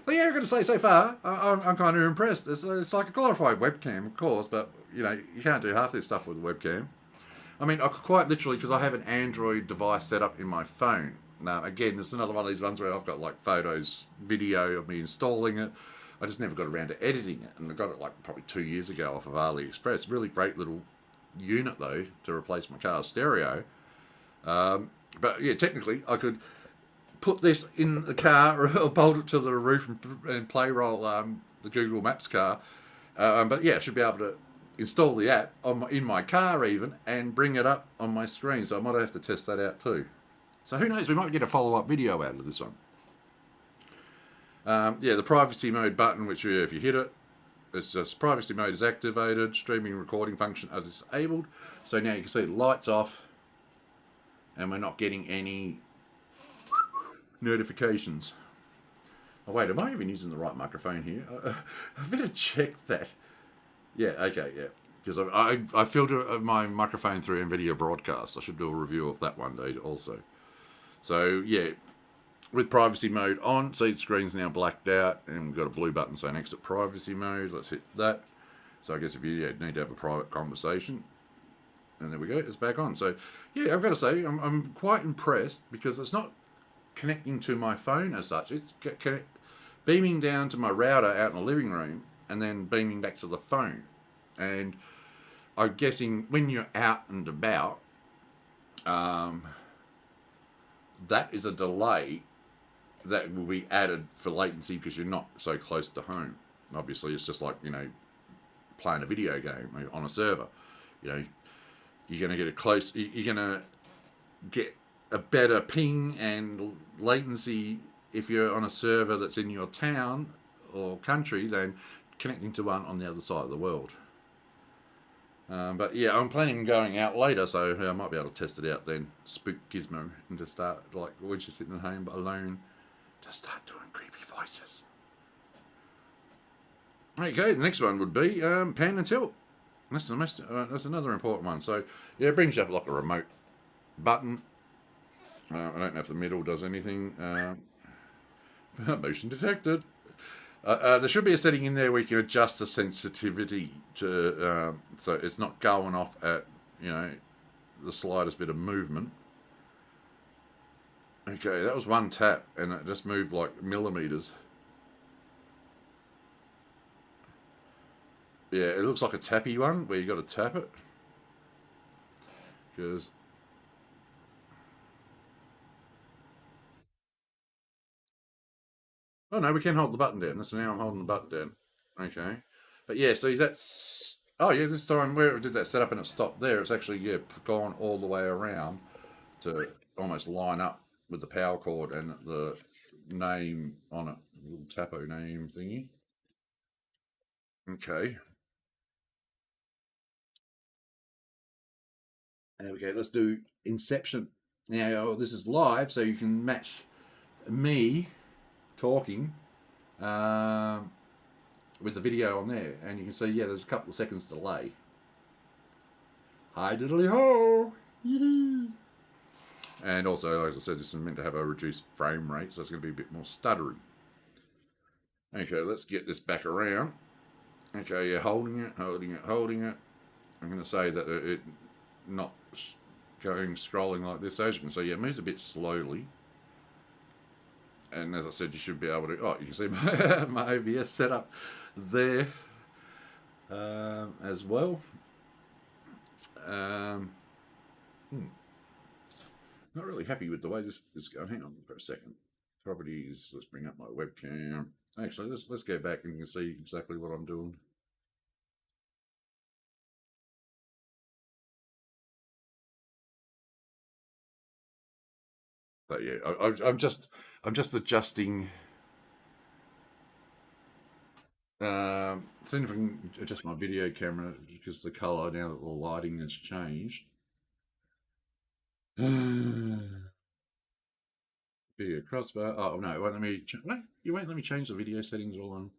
But yeah, I've got to say, so far, I'm kind of impressed. It's like a glorified webcam, of course, but, you know, you can't do half this stuff with a webcam. I mean, I could quite literally, because I have an Android device set up in my phone. Now, again, it's another one of these ones where I've got, like, photos, video of me installing it. I just never got around to editing it, and I got it, like, probably 2 years ago off of AliExpress. Really great little unit, though, to replace my car's stereo. But, yeah, technically, I could put this in the car or bolt it to the roof and play roll the Google Maps car. But yeah, I should be able to install the app in my car even and bring it up on my screen. So I might have to test that out too. So who knows, we might get a follow-up video out of this one. Yeah, the privacy mode button, which if you hit it, it's just privacy mode is activated, streaming and recording function are disabled. So now you can see the lights off and we're not getting any notifications. Oh wait, am I even using the right microphone here? I better check that. Yeah, okay, yeah. Because I filter my microphone through NVIDIA Broadcast. I should do a review of that one day also. So yeah, with privacy mode on, see the screen's now blacked out and we've got a blue button saying exit privacy mode. Let's hit that. So I guess if you need to have a private conversation, and there we go, it's back on. So yeah, I've got to say, I'm quite impressed because it's not connecting to my phone as such. It's beaming down to my router out in the living room and then beaming back to the phone. And I'm guessing when you're out and about, that is a delay that will be added for latency because you're not so close to home. Obviously, it's just like, you know, playing a video game on a server. You know, You're going to get a close. You're going to get a better ping and latency if you're on a server that's in your town or country than connecting to one on the other side of the world. But yeah, I'm planning on going out later, so I might be able to test it out then. Spook Gizmo and just start, like, when she's sitting at home alone, just start doing creepy voices. Okay, the next one would be pan and tilt. That's that's another important one. So yeah, it brings you up like a remote button. I don't know if the middle does anything. Motion detected. There should be a setting in there where you can adjust the sensitivity to so it's not going off at the slightest bit of movement. Okay, that was one tap and it just moved like millimeters. Yeah, it looks like a tappy one where you got to tap it. Because oh no, we can hold the button down. So now I'm holding the button down. Okay, but yeah, so that's oh yeah, this time where it did that setup and it stopped there, it's actually gone all the way around to almost line up with the power cord and the name on it, the little Tapo name thingy. Okay, there we go. Let's do Inception. Now this is live, so you can match me talking um, with the video on there, and you can see there's a couple of seconds delay. Hi diddly ho! And also, as I said, this is meant to have a reduced frame rate, so it's going to be a bit more stuttering. Okay, let's get this back around. Okay, you're holding it, holding it, holding it. I'm going to say that it not going scrolling like this. As you can see, it moves a bit slowly. And as I said, you should be able to. Oh, you can see my OBS setup there as well. Not really happy with the way this is going. Hang on for a second. Properties. Let's bring up my webcam. Actually, let's go back and you can see exactly what I'm doing. But yeah, I'm just adjusting. Seeing if I can adjust my video camera because the color now that the lighting has changed. Video crossbar. Oh no! Wait, let me. Wait, you won't let me change the video settings all on.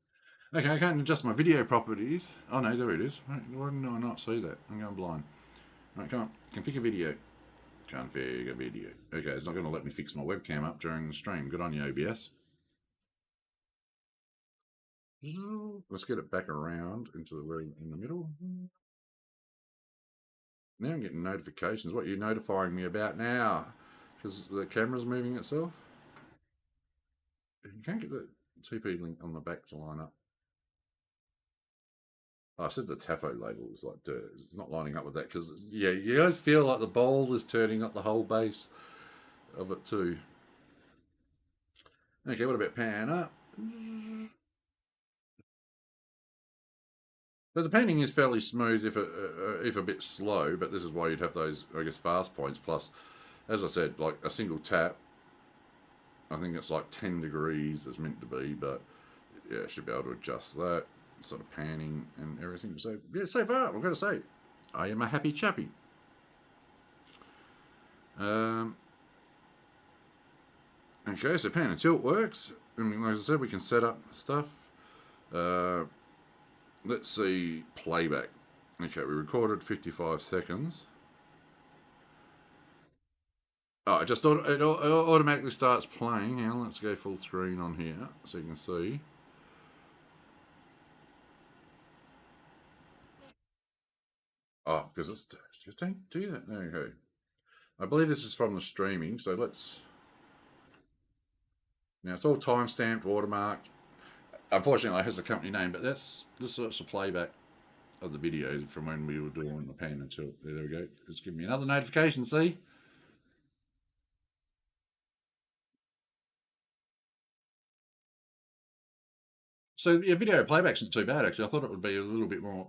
Okay, I can't adjust my video properties. Oh no, there it is. Why didn't I not see that? I'm going blind. Right, come on. Configure video. Configure video. Okay, it's not going to let me fix my webcam up during the stream. Good on you, OBS. Let's get it back around into the room in the middle. Now I'm getting notifications. What are you notifying me about now? Because the camera's moving itself? You can't get the TP link on the back to line up. Oh, I said the Tapo label is like dirt. It's not lining up with that because, yeah, you guys feel like the bowl is turning up the whole base of it too. Okay, what about pan up? So the panning is fairly smooth if a bit slow, but this is why you'd have those, I guess, fast points. Plus, as I said, like a single tap, I think it's like 10 degrees it's meant to be, but yeah, I should be able to adjust that sort of panning and everything. So yeah, so far, I've got to say, I am a happy chappy. Okay, so pan and tilt works. I mean, like I said, we can set up stuff. Let's see, playback. Okay, we recorded 55 seconds. Oh, it automatically starts playing. Now let's go full screen on here so you can see. Oh, because it's don't do that. There you go. I believe this is from the streaming, so let's. Now it's all time stamped, watermarked. Unfortunately, it has the company name, but this is a playback of the videos from when we were doing the pan and tilt. There we go. Just give me another notification. See. So yeah, video playback's not too bad actually. I thought it would be a little bit more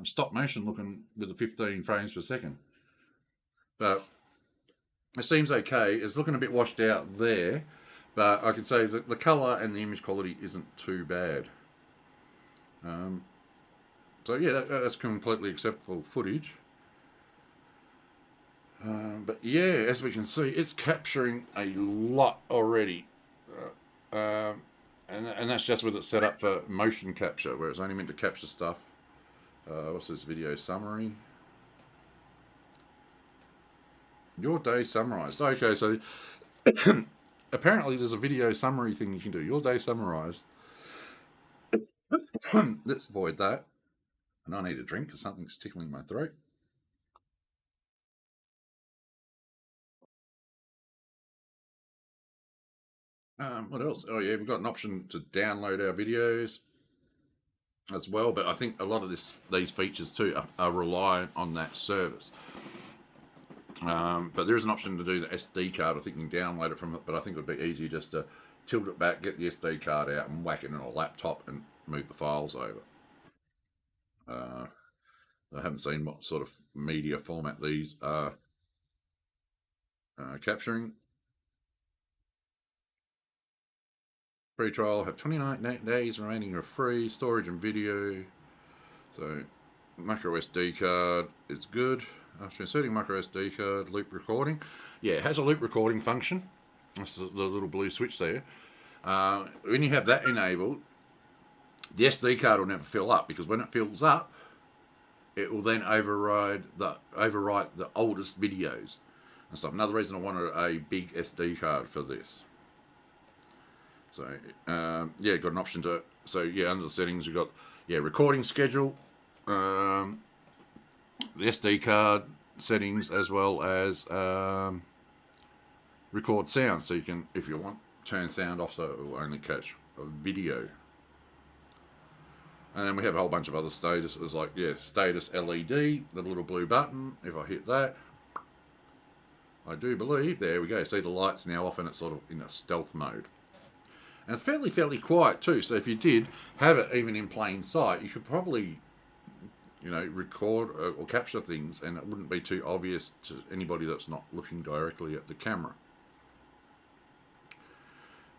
stop motion looking with the 15 frames per second. But it seems okay. It's looking a bit washed out there, but I can say that the colour and the image quality isn't too bad. So yeah, that's completely acceptable footage. But yeah, as we can see, it's capturing a lot already. And that's just with it set up for motion capture, where it's only meant to capture stuff. What's this video summary? Your day summarized. Okay, so apparently there's a video summary thing you can do. Your day summarized. Let's avoid that. And I need a drink because something's tickling my throat. What else? Oh yeah, we've got an option to download our videos as well, but I think a lot of these features too are reliant on that service. But there is an option to do the SD card. I think you can download it from it, but I think it would be easier just to tilt it back, get the SD card out, and whack it in a laptop and move the files over. I haven't seen what sort of media format these are capturing. Free trial, have 29 days remaining of free storage and video. So micro SD card is good. After inserting micro SD card, loop recording. Yeah, it has a loop recording function. That's the little blue switch there. When you have that enabled, the SD card will never fill up, because when it fills up, it will then overwrite the oldest videos and stuff. Another reason I wanted a big SD card for this. So yeah, got an option to. So yeah, under the settings we've got recording schedule, the SD card settings, as well as record sound. So you can, if you want, turn sound off so it will only catch a video. And then we have a whole bunch of other statuses, like status LED, the little blue button. If I hit that, I do believe, there we go. See, the light's now off and it's sort of in a stealth mode. And it's fairly quiet too. So if you did have it even in plain sight, you could probably, record or capture things, and it wouldn't be too obvious to anybody that's not looking directly at the camera.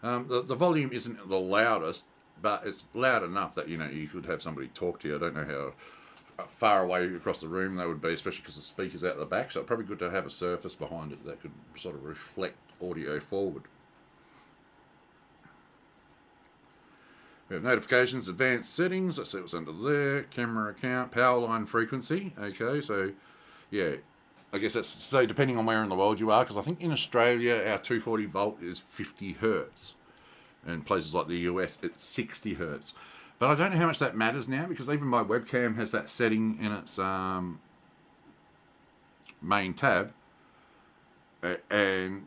The volume isn't the loudest, but it's loud enough that you could have somebody talk to you. I don't know how far away across the room they would be, especially because the speaker's out the back. So it's probably good to have a surface behind it that could sort of reflect audio forward. We have notifications, advanced settings. Let's see what's under there. Camera account, power line frequency. Okay, so yeah, I guess that's so depending on where in the world you are, because I think in Australia our 240 volt is 50 hertz, and places like the US it's 60 hertz. But I don't know how much that matters now, because even my webcam has that setting in its main tab, and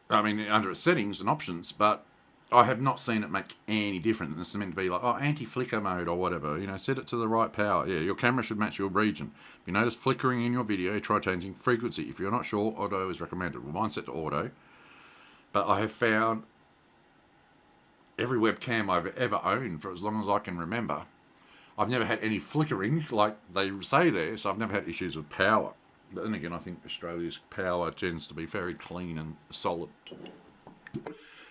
I mean under its settings and options, but I have not seen it make any difference. It's meant to be like, anti-flicker mode or whatever. Set it to the right power. Yeah, your camera should match your region. If you notice flickering in your video, try changing frequency. If you're not sure, auto is recommended. Well, mine's set to auto. But I have found every webcam I've ever owned, for as long as I can remember, I've never had any flickering like they say there, so I've never had issues with power. But then again, I think Australia's power tends to be very clean and solid.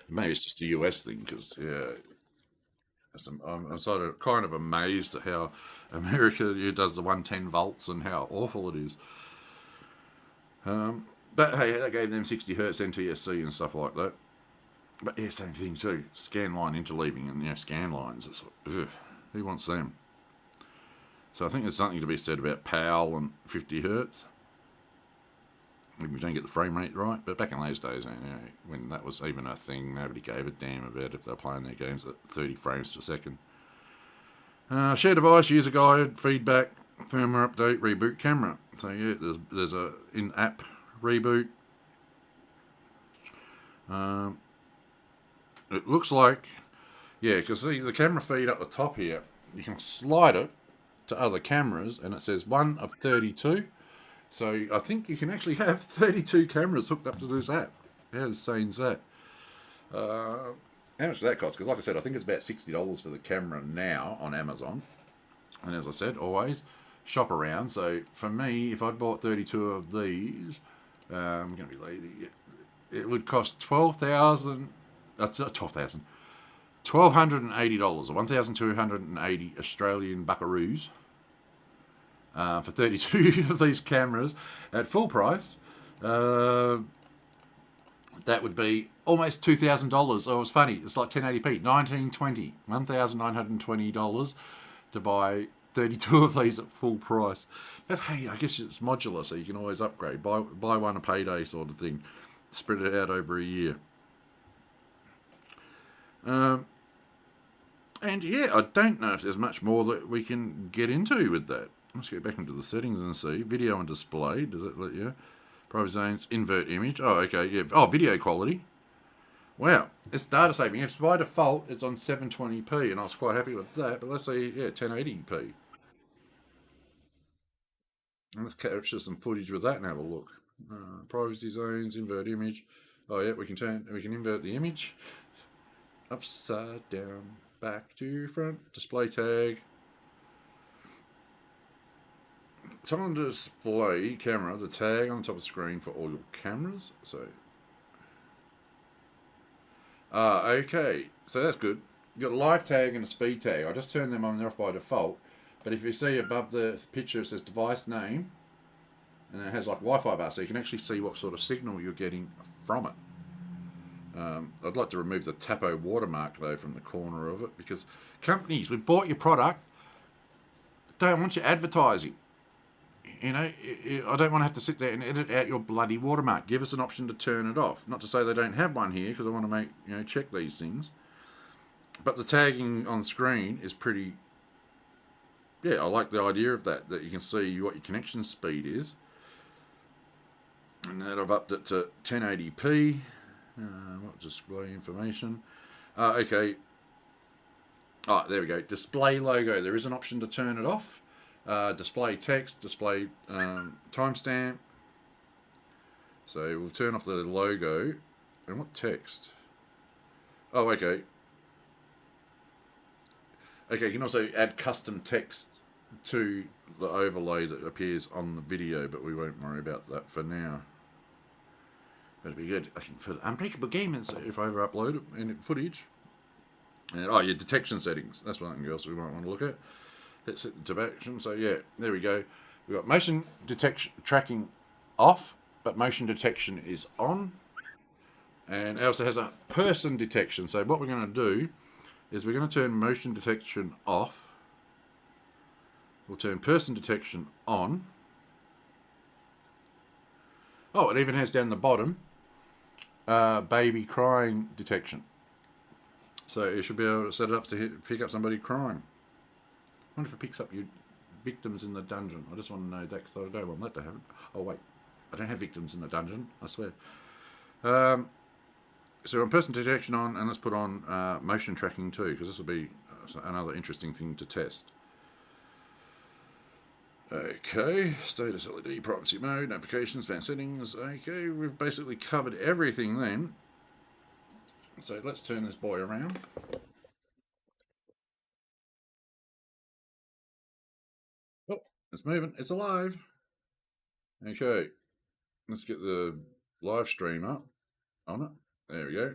Maybe it's just a US thing, because I'm sort of kind of amazed at how America does the 110 volts and how awful it is. But hey, that gave them 60 hertz NTSC and stuff like that. But yeah, same thing too. Scan line interleaving and scan lines. It's like, who wants them? So I think there's something to be said about PAL and 50 hertz. If you don't get the frame rate right. But back in those days, when that was even a thing, nobody gave a damn about if they're playing their games at 30 frames per second. Share device, user guide, feedback, firmware update, reboot camera. So yeah, there's a in-app reboot. It looks like, because see the camera feed up the top here, you can slide it to other cameras, and it says 1 of 32. So I think you can actually have 32 cameras hooked up to this app. How insane is that? How much does that cost? Because like I said, I think it's about $60 for the camera now on Amazon. And as I said, always shop around. So for me, if I'd bought 32 of these, I'm going to be lazy. It would cost 12,000. That's 12,000. $1,280 or 1,280 Australian buckaroos for 32 of these cameras at full price. That would be almost $2,000. Oh, it was funny. It's like 1080p, 1920, $1,920 to buy 32 of these at full price. But hey, I guess it's modular, so you can always upgrade. Buy one a payday sort of thing. Spread it out over a year. And yeah, I don't know if there's much more that we can get into with that. Let's get back into the settings and see. Video and display. Does it let you? Private zones, invert image. Oh, okay, yeah. Oh, video quality. Wow, it's data saving. If by default it's on 720p, and I was quite happy with that. But let's say, yeah, 1080p. And let's capture some footage with that and have a look. Privacy zones, invert image. Oh yeah, we can invert the image. Upside down, back to front. Display tag. Turn on display camera, the tag on the top of the screen for all your cameras. So, okay, so that's good. You've got a live tag and a speed tag. I just turned them on and off by default. But if you see above the picture, it says device name, and it has like Wi-Fi bar, so you can actually see what sort of signal you're getting from it. I'd like to remove the Tapo watermark though from the corner of it, because companies, we've bought your product, don't want you advertising. You know, I don't want to have to sit there and edit out your bloody watermark. Give us an option to turn it off. Not to say they don't have one here, because I want to check these things. But the tagging on screen is pretty. Yeah, I like the idea of that you can see what your connection speed is. And that I've upped it to 1080p. What display information? Okay. Oh, there we go. Display logo. There is an option to turn it off. Display text, display timestamp. So we'll turn off the logo. And what text? Oh, okay. Okay, you can also add custom text to the overlay that appears on the video, but we won't worry about that for now. That'd be good. I can put Unbreakable game if I ever upload it in footage. And, oh, yeah, detection settings. That's one else we might want to look at. Let's hit the detection. So yeah, there we go. We've got motion detection tracking off, but motion detection is on. And it also has a person detection. So what we're going to do is we're going to turn motion detection off. We'll turn person detection on. Oh, it even has down the bottom baby crying detection. So you should be able to set it up to pick up somebody crying. I wonder if it picks up your victims in the dungeon. I just want to know that, because I don't want that to happen. Oh, wait. I don't have victims in the dungeon, I swear. So on person detection on, and let's put on motion tracking too, because this will be another interesting thing to test. Okay, status LED, privacy mode, notifications, advanced settings. Okay, we've basically covered everything then. So let's turn this boy around. Oh, it's moving. It's alive. Okay, let's get the live stream up on it. There we go.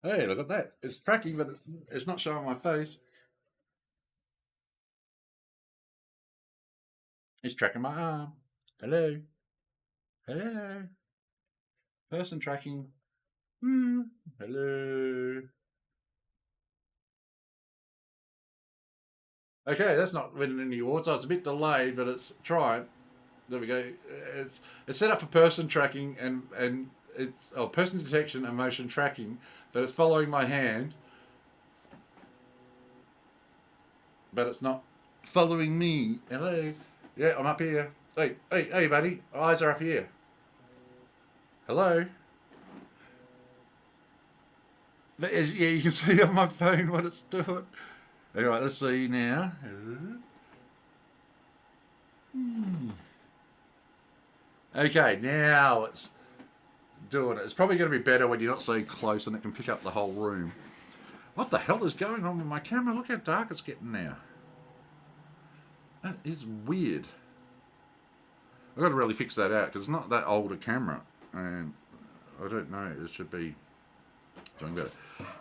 Hey, look at that. It's tracking, but it's not showing my face. It's tracking my arm. Hello. Hello. Person tracking. Hello. Okay, that's not winning any awards. I was a bit delayed, but it's trying. There we go. It's set up for person tracking and it's person detection and motion tracking, but it's following my hand. But it's not following me. Hello. Yeah, I'm up here. Hey, buddy. Eyes are up here. Hello. Yeah, you can see on my phone what it's doing. All right, let's see now. Okay, now it's doing it. It's probably going to be better when you're not so close and it can pick up the whole room. What the hell is going on with my camera? Look how dark it's getting now. That is weird. I've got to really fix that out because it's not that old a camera, and I don't know. It should be doing better,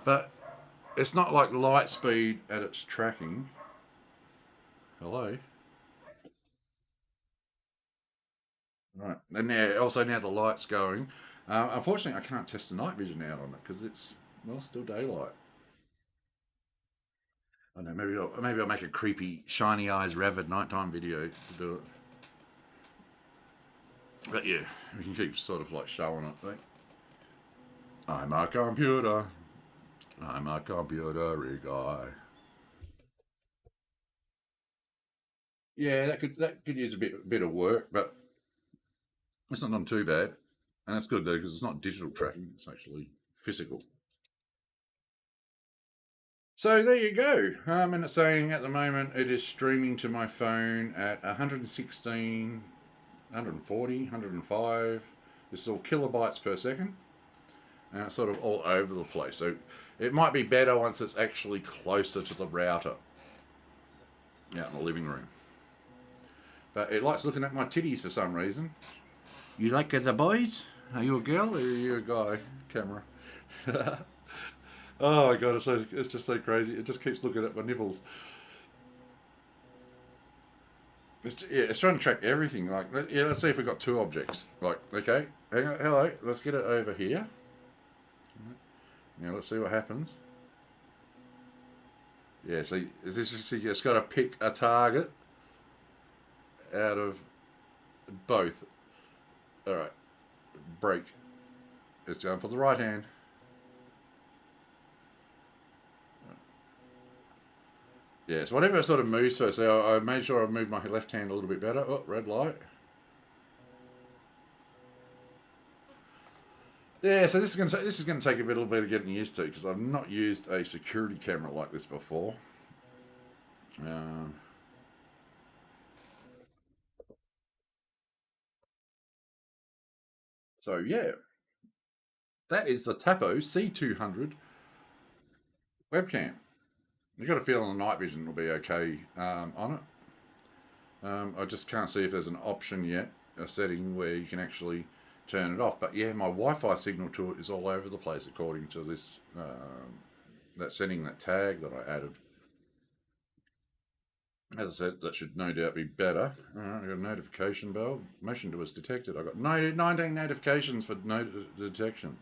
but it's not like light speed at its tracking. Hello. Right, and now also now the light's going. Unfortunately, I can't test the night vision out on it because it's well still daylight. I don't know. Maybe I'll make a creepy shiny eyes Rabid nighttime video to do it. But yeah, we can keep sort of like showing it. Like, I'm a computer. I'm a computer guy. Yeah, that could use a bit of work, but it's not done too bad, and that's good though because it's not digital tracking; it's actually physical. So there you go. And it's saying at the moment it is streaming to my phone at 116, 140, 105. This is all kilobytes per second, and it's sort of all over the place. So it might be better once it's actually closer to the router out in the living room. But it likes looking at my titties for some reason. You like the boys? Are you a girl or are you a guy? Camera. Oh my god, it's just so crazy. It just keeps looking at my nipples. It's trying to track everything. Like, yeah, let's see if we've got two objects. Like, okay, hang on, hello, let's get it over here. Now let's see what happens. Yeah, see, is this just, it's got to pick a target out of both. All right, break. It's going for the right hand. Yes, whatever sort of moves first. So I made sure I moved my left hand a little bit better. Oh, red light. Yeah, so this is going to take a little bit of getting used to because I've not used a security camera like this before. Um, so yeah, that is the Tapo C200 webcam. You've got a feeling the night vision will be okay on it. I just can't see if there's an option yet, a setting where you can actually turn it off. But yeah, my Wi-Fi signal to it is all over the place according to this that setting, that tag that I added. As I said, that should no doubt be better. All right, I got a notification bell. Motion was detected. I got 19 notifications for detection.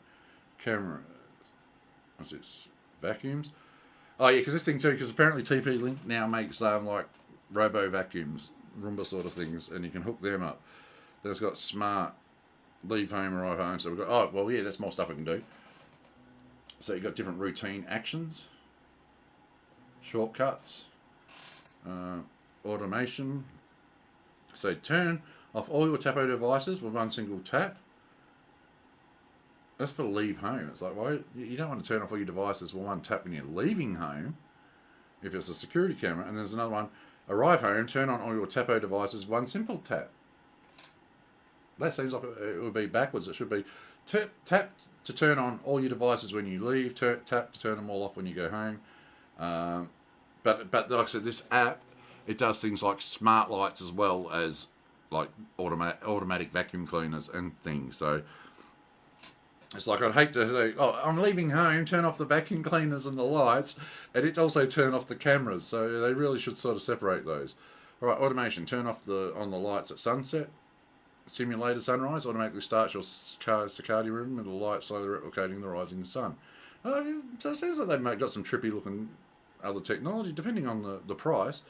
Camera. What's this? Vacuums. Oh yeah, because this thing too. Because apparently TP-Link now makes like robo vacuums, Roomba sort of things, and you can hook them up. Then it's got smart leave home, arrive home. So we've got yeah, that's more stuff we can do. So you've got different routine actions, shortcuts, automation. So turn off all your Tapo devices with one single tap. That's for leave home. It's like, why you don't want to turn off all your devices with one tap when you're leaving home if it's a security camera. And there's another one, arrive home, turn on all your Tapo devices, one simple tap. That seems like it would be backwards. It should be tap to turn on all your devices when you leave, tap to turn them all off when you go home. But like I said, this app, it does things like smart lights as well as like automatic vacuum cleaners and things. So it's like I'd hate to say, oh, I'm leaving home, turn off the vacuum cleaners and the lights, and it also turn off the cameras. So they really should sort of separate those. All right, automation, turn off the lights at sunset. Simulator sunrise automatically starts your circadian rhythm with the light slowly replicating the rising sun. So it sounds like they've got some trippy looking other technology, depending on the price.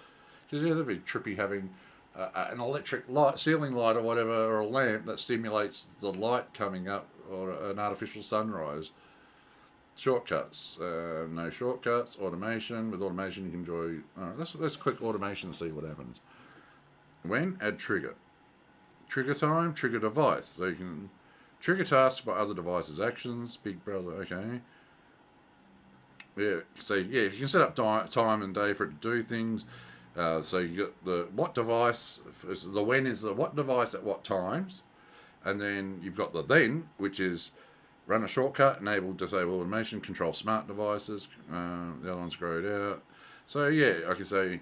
Because yeah, that'd be trippy having an electric light, ceiling light or whatever, or a lamp that stimulates the light coming up, or an artificial sunrise. Shortcuts, no shortcuts. Automation. With automation, you can enjoy. Let's click automation and see what happens. When add trigger. Trigger time, trigger device. So you can trigger tasks by other devices' actions. Big Brother, okay. Yeah, so yeah, you can set up time and day for it to do things. So you got the what device, the when is the what device at what times. And then you've got the then, which is run a shortcut, enable disable automation, control smart devices. The other one's grayed out. So yeah, I can say,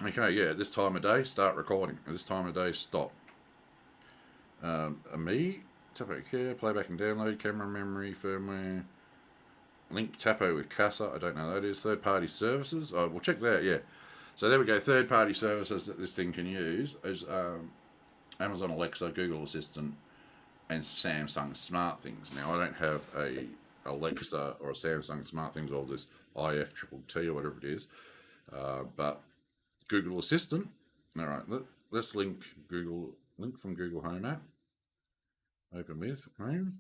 okay, yeah, this time of day, start recording. At this time of day, stop. A me, Tapo Care, playback and download, camera memory, firmware, link Tapo with Casa. I don't know what that is. Third party services. Oh, we'll check that out. Yeah. So there we go. Third party services that this thing can use is Amazon Alexa, Google Assistant, and Samsung Smart Things. Now I don't have a Alexa or a Samsung Smart Things or this IF Triple T or whatever it is, but Google Assistant. All right, let's link from Google Home app. Open with Home.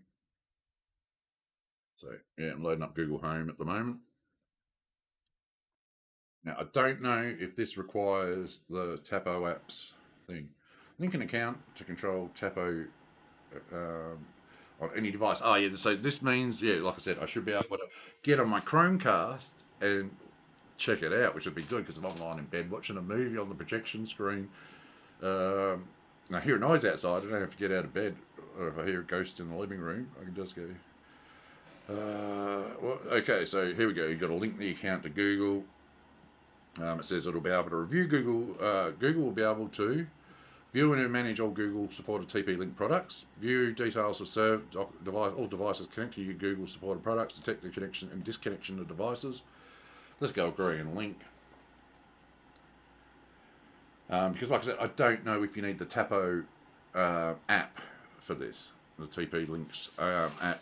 So yeah, I'm loading up Google Home at the moment. Now I don't know if this requires the Tapo apps thing. Link an account to control Tapo on any device. Oh yeah, so this means like I said, I should be able to get on my Chromecast and check it out, which would be good because if I'm lying in bed watching a movie on the projection screen, and I hear a noise outside, I don't have to get out of bed, or if I hear a ghost in the living room, I can just go. Okay, so here we go. You've got to link the account to Google. It says it'll be able to review Google. Google will be able to view and manage all Google supported TP-Link products. View details of all devices connected to your Google supported products. Detect the connection and disconnection of devices. Let's go agree and link. Because, like I said, I don't know if you need the Tapo app for this, the TP Links app.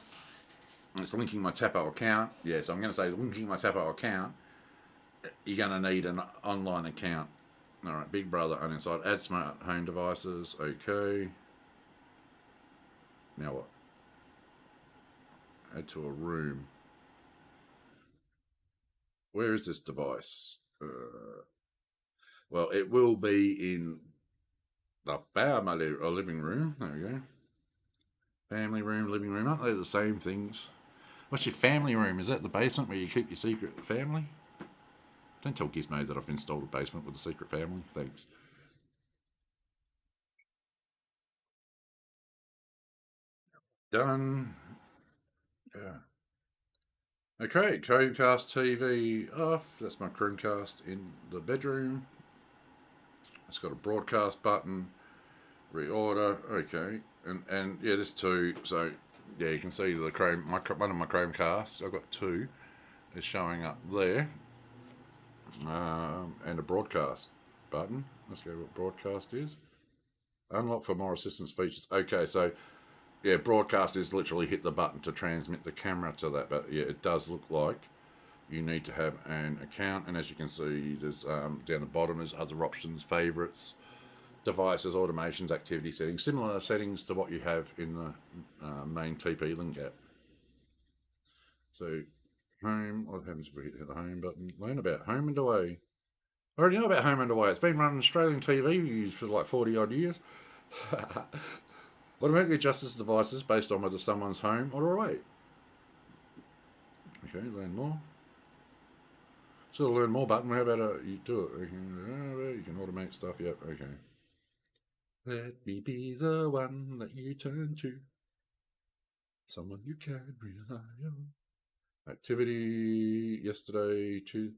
It's linking my Tapo account. Yeah, so I'm going to say linking my Tapo account. You're going to need an online account. All right, Big Brother on inside. Add smart home devices. Okay. Now what? Add to a room. Where is this device? Well, it will be in the family or living room. There we go. Family room, living room. Aren't they the same things? What's your family room? Is that the basement where you keep your secret family? Don't tell Gizmo that I've installed a basement with a secret family. Thanks. Done. Yeah. Okay, Chromecast TV off. That's my Chromecast in the bedroom. It's got a broadcast button. Reorder. Okay, and yeah, this too. So yeah, you can see the one of my Chromecasts. I've got two. Is showing up there, and a broadcast button. Let's go what broadcast is. Unlock for more assistance features. Okay, so yeah, broadcast is literally hit the button to transmit the camera to that. But yeah, it does look like you need to have an account. And as you can see, there's down the bottom there's other options, favorites, devices, automations, activity settings, similar settings to what you have in the main TP Link app. So home, what happens if we hit the home button? Learn about home and away. I already know about home and away. It's been running Australian TV for like 40 odd years. Automatically adjusts its devices based on whether someone's home or away. Okay, learn more. So the learn more button, how about you do it? You can automate stuff, yep, okay. Let me be the one that you turn to. Someone you can rely on. Activity yesterday, Tuesday.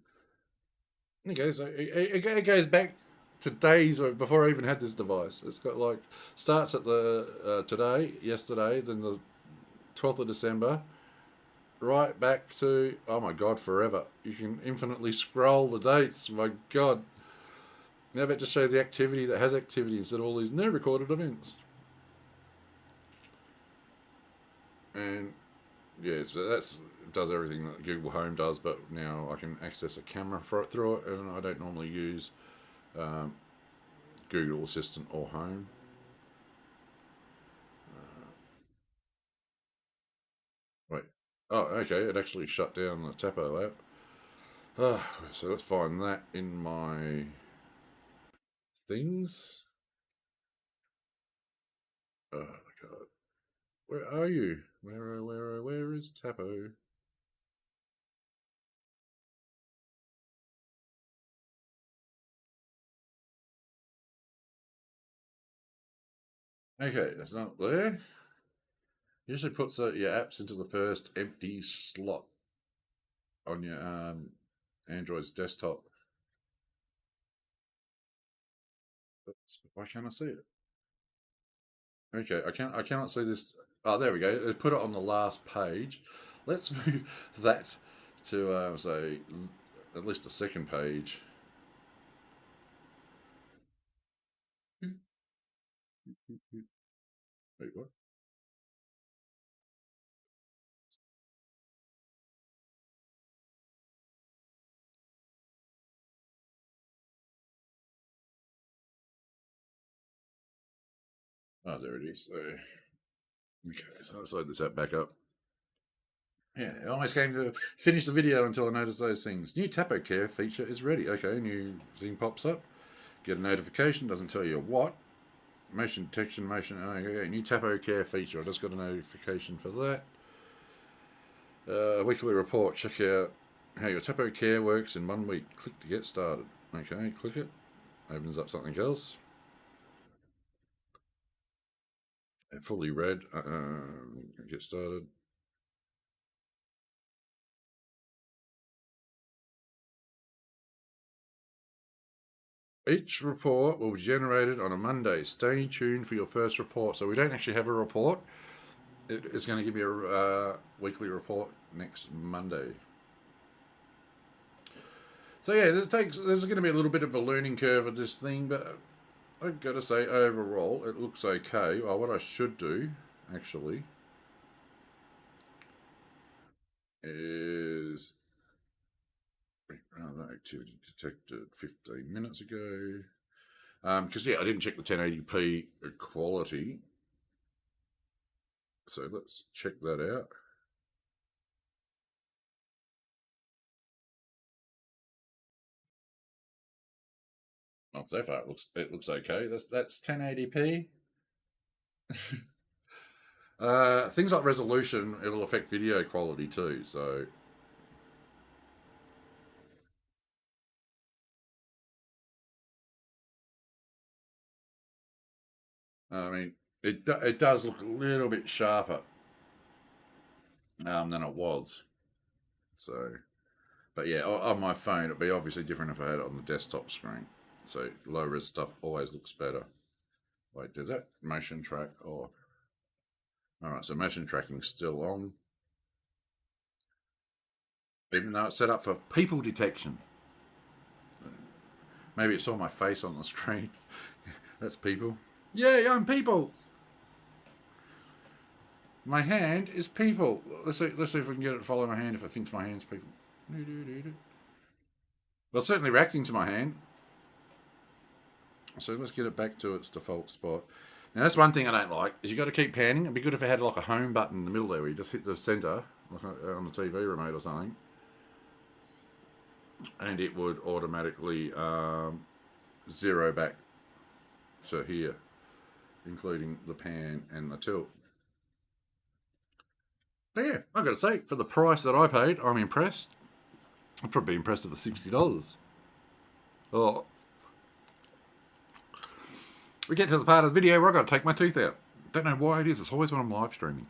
Okay, so it goes back to days before I even had this device. It's got like, starts at the today, yesterday, then the 12th of December, right back to, oh my god, forever. You can infinitely scroll the dates, my god. Now about to show the activity that has activity instead of all these no recorded events. And yeah, so that's does everything that Google Home does, but now I can access a camera through it, and I don't normally use Google Assistant or Home. Wait, oh, okay, it actually shut down the Tapo app. So let's find that in my things. Oh my god, where are you? Where is Tapo? Okay, that's not there. Usually puts your apps into the first empty slot on your Android's desktop. But why can't I see it? Okay, I cannot see this. Oh, there we go. Put it on the last page. Let's move that to say at least the second page. Wait, what? Oh, there it is. Okay, so I'll slide this app back up. Yeah, I almost came to finish the video until I noticed those things. New Tapo Care feature is ready. Okay, new thing pops up. Get a notification, doesn't tell you what. Motion detection, motion. Okay, new Tapo Care feature. I just got a notification for that. Weekly report. Check out how your Tapo Care works in 1 week. Click to get started. Okay, click it. Opens up something else. Fully read. Get started. Each report will be generated on a Monday. Stay tuned for your first report. So we don't actually have a report. It's going to give you a weekly report next Monday. So yeah, there's going to be a little bit of a learning curve of this thing, but I've got to say overall it looks okay. Well, what I should do actually is that activity detected 15 minutes ago. Because yeah, I didn't check the 1080p quality, so let's check that out. Well, so far it looks okay. That's 1080p. Things like resolution, it'll affect video quality too. So I mean, it does look a little bit sharper than it was. So, but yeah, on my phone it'd be obviously different if I had it on the desktop screen. So low res stuff always looks better. Wait, did that motion track? Oh, all right. So motion tracking's still on, even though it's set up for people detection. Maybe it saw my face on the screen. That's people. Yay, I'm people. My hand is people. Let's see if we can get it to follow my hand if it thinks my hand's people. Well, certainly reacting to my hand. So let's get it back to its default spot. Now that's one thing I don't like is you got to keep panning. It'd be good if it had like a home button in the middle there where you just hit the center like on the TV remote or something, and it would automatically zero back to here, including the pan and the tilt. But yeah, I got to say, for the price that I paid, I'm impressed. I'd probably be impressed for $60. Oh, we get to the part of the video where I got to take my teeth out. Don't know why it is. It's always when I'm live streaming.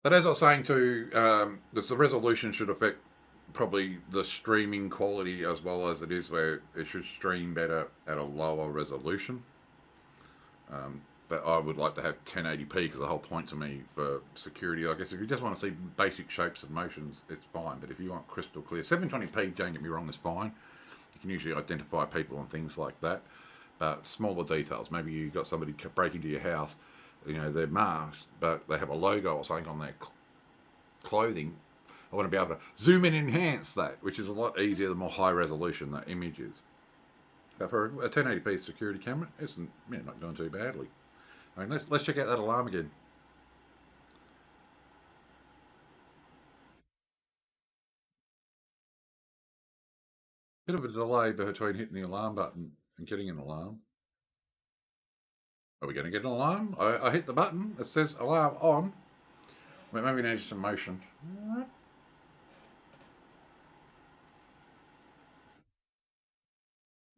But as I was saying too, the resolution should affect probably the streaming quality as well as it is where it should stream better at a lower resolution. But I would like to have 1080p because the whole point to me for security, I guess, if you just want to see basic shapes and motions, it's fine. But if you want crystal clear, 720p, don't get me wrong, is fine. You can usually identify people and things like that. But smaller details, maybe you got somebody break into your house, they're masked, but they have a logo or something on their clothing. I want to be able to zoom in and enhance that, which is a lot easier the more high resolution that image is. But for a 1080p security camera, it's not doing too badly. I mean, let's check out that alarm again. Bit of a delay between hitting the alarm button and getting an alarm. Are we going to get an alarm? I hit the button. It says alarm on. Maybe we need some motion.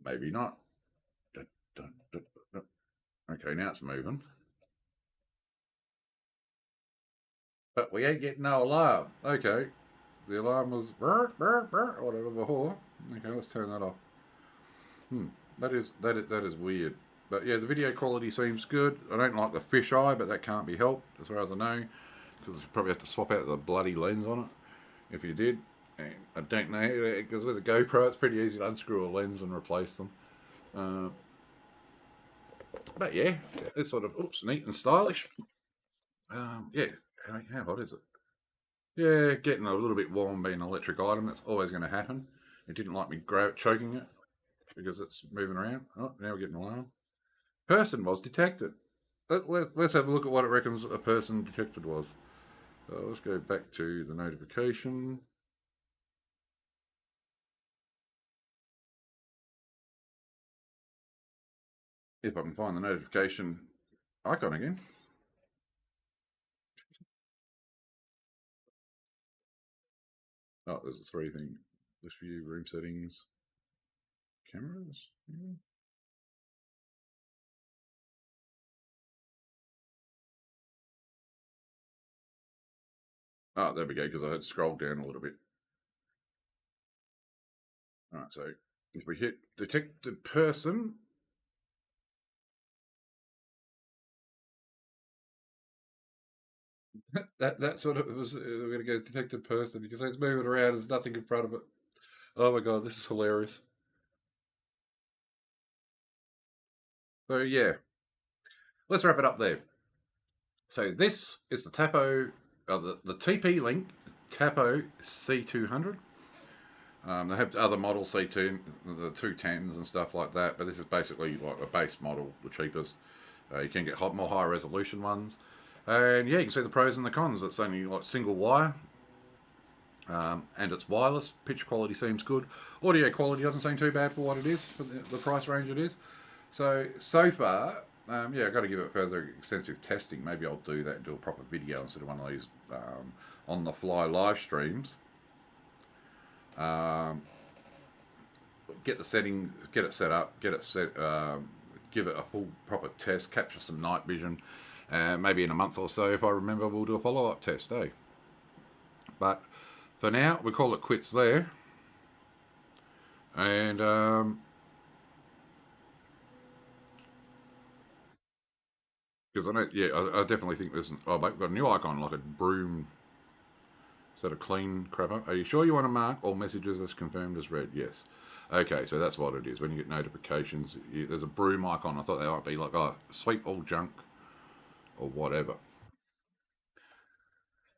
Maybe not. Okay, now it's moving. But we ain't getting no alarm. Okay. The alarm was or whatever before. Okay, let's turn that off. That is weird. But yeah, the video quality seems good. I don't like the fisheye, but that can't be helped as far as I know, because you probably have to swap out the bloody lens on it if you did. And I don't know, because with a GoPro it's pretty easy to unscrew a lens and replace them. Uh, but yeah, it's sort of neat and stylish. Yeah, how hot is it? Yeah, getting a little bit warm being an electric item. That's always going to happen. It didn't like me choking it because it's moving around. Oh, now we're getting alarm. Person was detected. Let's have a look at what it reckons a person detected was. Let's go back to the notification. If I can find the notification icon again. Oh, there's a three thing. List view, room settings, cameras. Yeah. Oh, there we go, because I had scrolled down a little bit. All right, so if we hit detected person, that sort of was we're going to go detected person because it's moving around. There's nothing in front of it. Oh my god, this is hilarious. So yeah, let's wrap it up there. So this is the Tapo, the TP Link Tapo C200. They have other models, C2, the 210s and stuff like that, but this is basically like a base model, the cheapest. You can get more high resolution ones. And yeah, you can see the pros and the cons. It's only like single wire, and it's wireless. Picture quality seems good. Audio quality doesn't seem too bad for what it is, for the price range it is. So far, yeah, I've got to give it further extensive testing. Maybe I'll do that and do a proper video instead of one of these on the fly live streams. Get the settings, get it set up, get it set, give it a full proper test, capture some night vision. Maybe in a month or so, if I remember, we'll do a follow-up test, eh? But for now, we call it quits there. And because I know, yeah, I definitely think there's. Oh, mate, we've got a new icon, like a broom. Is that a clean crap up? Are you sure you want to mark all messages as confirmed as read? Yes. Okay, so that's what it is. When you get notifications, there's a broom icon. I thought that might be like, oh, sweep all junk or whatever.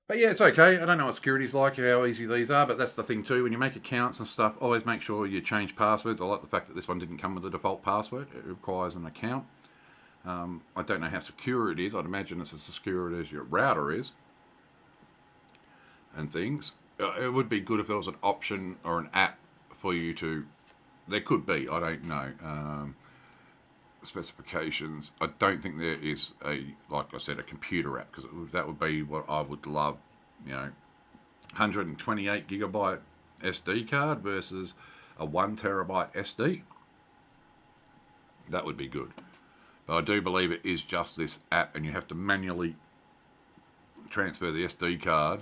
But yeah, it's okay. I don't know what security's like, how easy these are, but that's the thing too. When you make accounts and stuff, always make sure you change passwords. I like the fact that this one didn't come with a default password. It requires an account. I don't know how secure it is. I'd imagine it's as secure as your router is and things. It would be good if there was an option or an app for you to. There could be. I don't know. Specifications. I don't think there is like I said, a computer app because that would be what I would love. 128 gigabyte SD card versus a 1 terabyte SD. That would be good. But I do believe it is just this app, and you have to manually transfer the SD card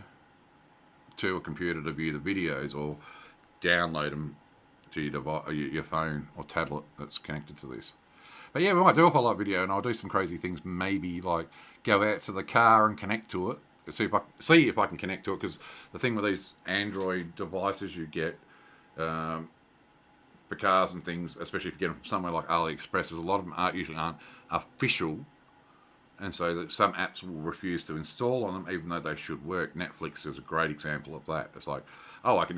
to a computer to view the videos or download them to your device, your phone or tablet that's connected to this. But yeah, we might do a follow-up video, and I'll do some crazy things. Maybe like go out to the car and connect to it. See if I can connect to it. Because the thing with these Android devices you get for cars and things, especially if you get them from somewhere like AliExpress, a lot of them aren't official, and so that some apps will refuse to install on them, even though they should work. Netflix is a great example of that. It's like, oh, I can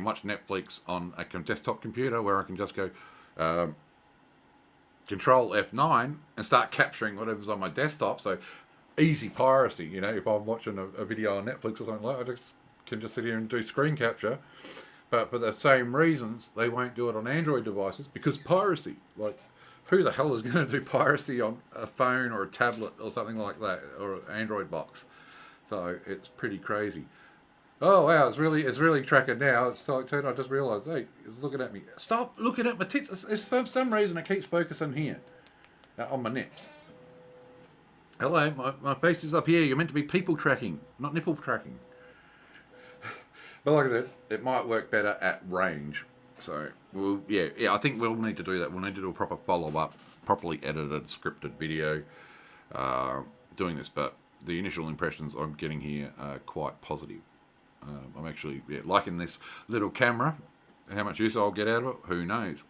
watch Netflix on a desktop computer where I can just go. Control F9 and start capturing whatever's on my desktop. So easy piracy, if I'm watching a video on Netflix or something like that, I can just sit here and do screen capture. But for the same reasons, they won't do it on Android devices because piracy. Like, who the hell is going to do piracy on a phone or a tablet or something like that, or an Android box? So it's pretty crazy. Oh wow, it's really tracking now. It's like, I just realised, hey, it's looking at me. Stop looking at my tits. It's for some reason it keeps focusing here, on my nips. Hello, my face is up here. You're meant to be people tracking, not nipple tracking. But like I said, it might work better at range. So, well, yeah, I think we'll need to do that. We'll need to do a proper follow-up, properly edited, scripted video doing this. But the initial impressions I'm getting here are quite positive. I'm actually liking this little camera. How much use I'll get out of it, who knows?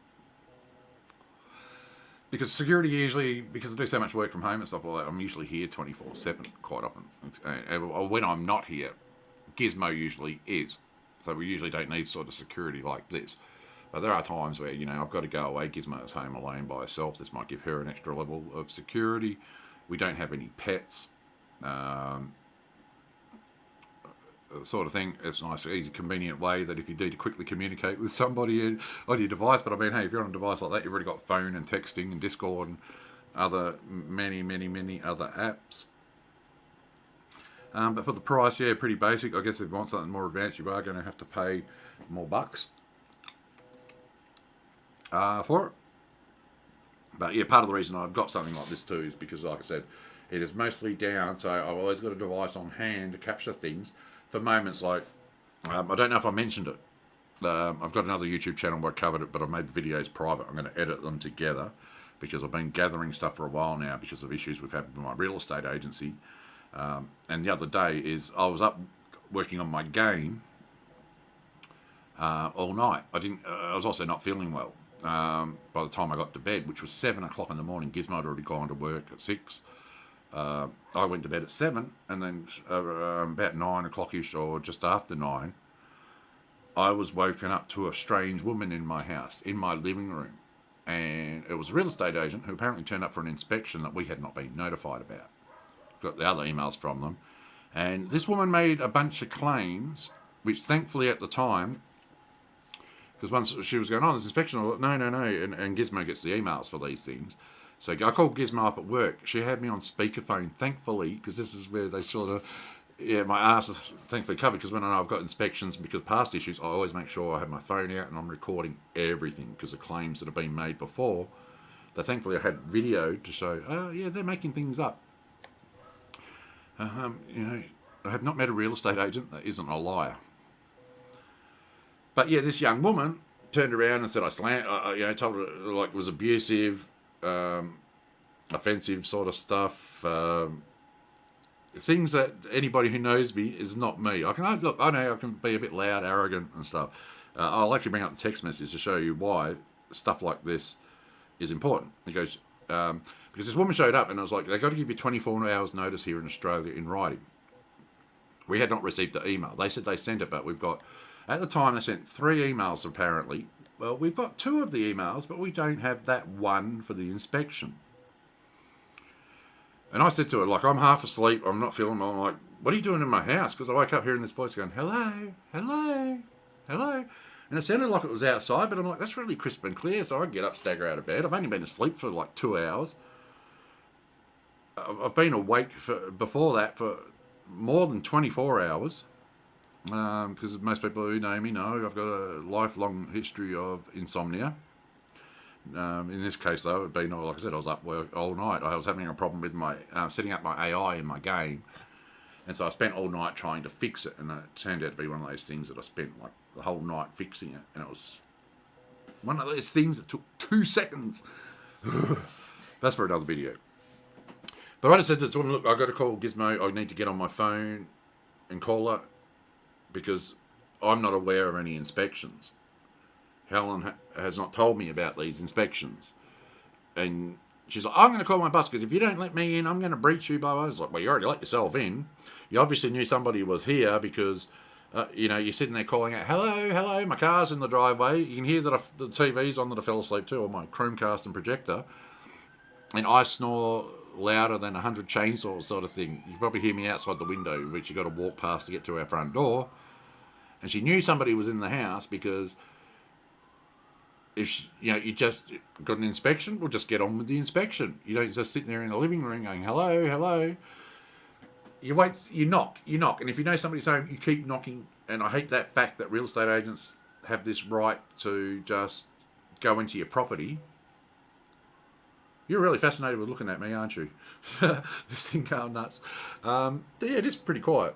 Because security usually, because I do so much work from home and stuff like that, I'm usually here 24/7 quite often. When I'm not here, Gizmo usually is. So we usually don't need sort of security like this. But there are times where, I've got to go away. Gizmo's home alone by herself. This might give her an extra level of security. We don't have any pets. Sort of thing. It's a nice, easy, convenient way that if you need to quickly communicate with somebody on your device. But I mean, hey, if you're on a device like that, you've already got phone and texting and Discord and other many other apps. But for the price, pretty basic. I guess if you want something more advanced, you are going to have to pay more bucks for it. But yeah, part of the reason I've got something like this too is because, like I said, it is mostly down, so I've always got a device on hand to capture things for moments like, I don't know if I mentioned it. I've got another YouTube channel where I covered it, but I've made the videos private. I'm going to edit them together because I've been gathering stuff for a while now because of issues we've had with my real estate agency. And the other day I was up working on my game all night. I was also not feeling well by the time I got to bed, which was 7 o'clock in the morning. Gizmo had already gone to work at 6. I went to bed at 7, and then about 9 o'clock-ish or just after 9, I was woken up to a strange woman in my house, in my living room. And it was a real estate agent who apparently turned up for an inspection that we had not been notified about. Got the other emails from them. And this woman made a bunch of claims, which thankfully at the time, because once she was going, this inspection, I was like, no. And Gizmo gets the emails for these things. So I called Gizmo up at work. She had me on speakerphone, thankfully, because this is where they sort of, my ass is thankfully covered, because when I know I've got inspections, because past issues, I always make sure I have my phone out and I'm recording everything, because the claims that have been made before, that thankfully I had video to show, they're making things up. I have not met a real estate agent that isn't a liar. But yeah, this young woman turned around and said I told her like it was abusive, offensive sort of stuff, things that anybody who knows me is not me. I know I can be a bit loud, arrogant and stuff. I'll actually bring up the text message to show you why stuff like this is important. It goes, because this woman showed up and I was like, they've got to give you 24 hours notice here in Australia in writing. We had not received the email. They said they sent it, but we've got, at the time they sent 3 emails apparently. Well, we've got 2 of the emails, but we don't have that one for the inspection. And I said to her, like, I'm half asleep, I'm not feeling well. I'm like, what are you doing in my house? Because I woke up hearing this voice going, hello. And it sounded like it was outside, but I'm like, that's really crisp and clear. So I get up, stagger out of bed. I've only been asleep for like 2 hours. I've been awake before that for more than 24 hours. Because most people who know me know I've got a lifelong history of insomnia. In this case, though, it would be, like I said, I was up all night. I was having a problem with my setting up my AI in my game. And so I spent all night trying to fix it. And it turned out to be one of those things that I spent like the whole night fixing it. And it was one of those things that took 2 seconds. That's for another video. But I just said to this woman, look, I've got to call Gizmo. I need to get on my phone and call her because I'm not aware of any inspections. Helen has not told me about these inspections. And she's like, I'm going to call my boss because if you don't let me in, I'm going to breach you. Blah, blah. I was like, well, you already let yourself in. You obviously knew somebody was here because, you're sitting there calling out, hello, my car's in the driveway. You can hear that the TV's on that I fell asleep to, or my Chromecast and projector. And I snore louder than 100 chainsaws sort of thing. You can probably hear me outside the window, which you got to walk past to get to our front door. And she knew somebody was in the house because if you just got an inspection, we'll just get on with the inspection. You don't just sit there in the living room going, hello. You wait, you knock. And if you know somebody's home, you keep knocking. And I hate that fact that real estate agents have this right to just go into your property. You're really fascinated with looking at me, aren't you? This thing going nuts. Yeah, it is pretty quiet.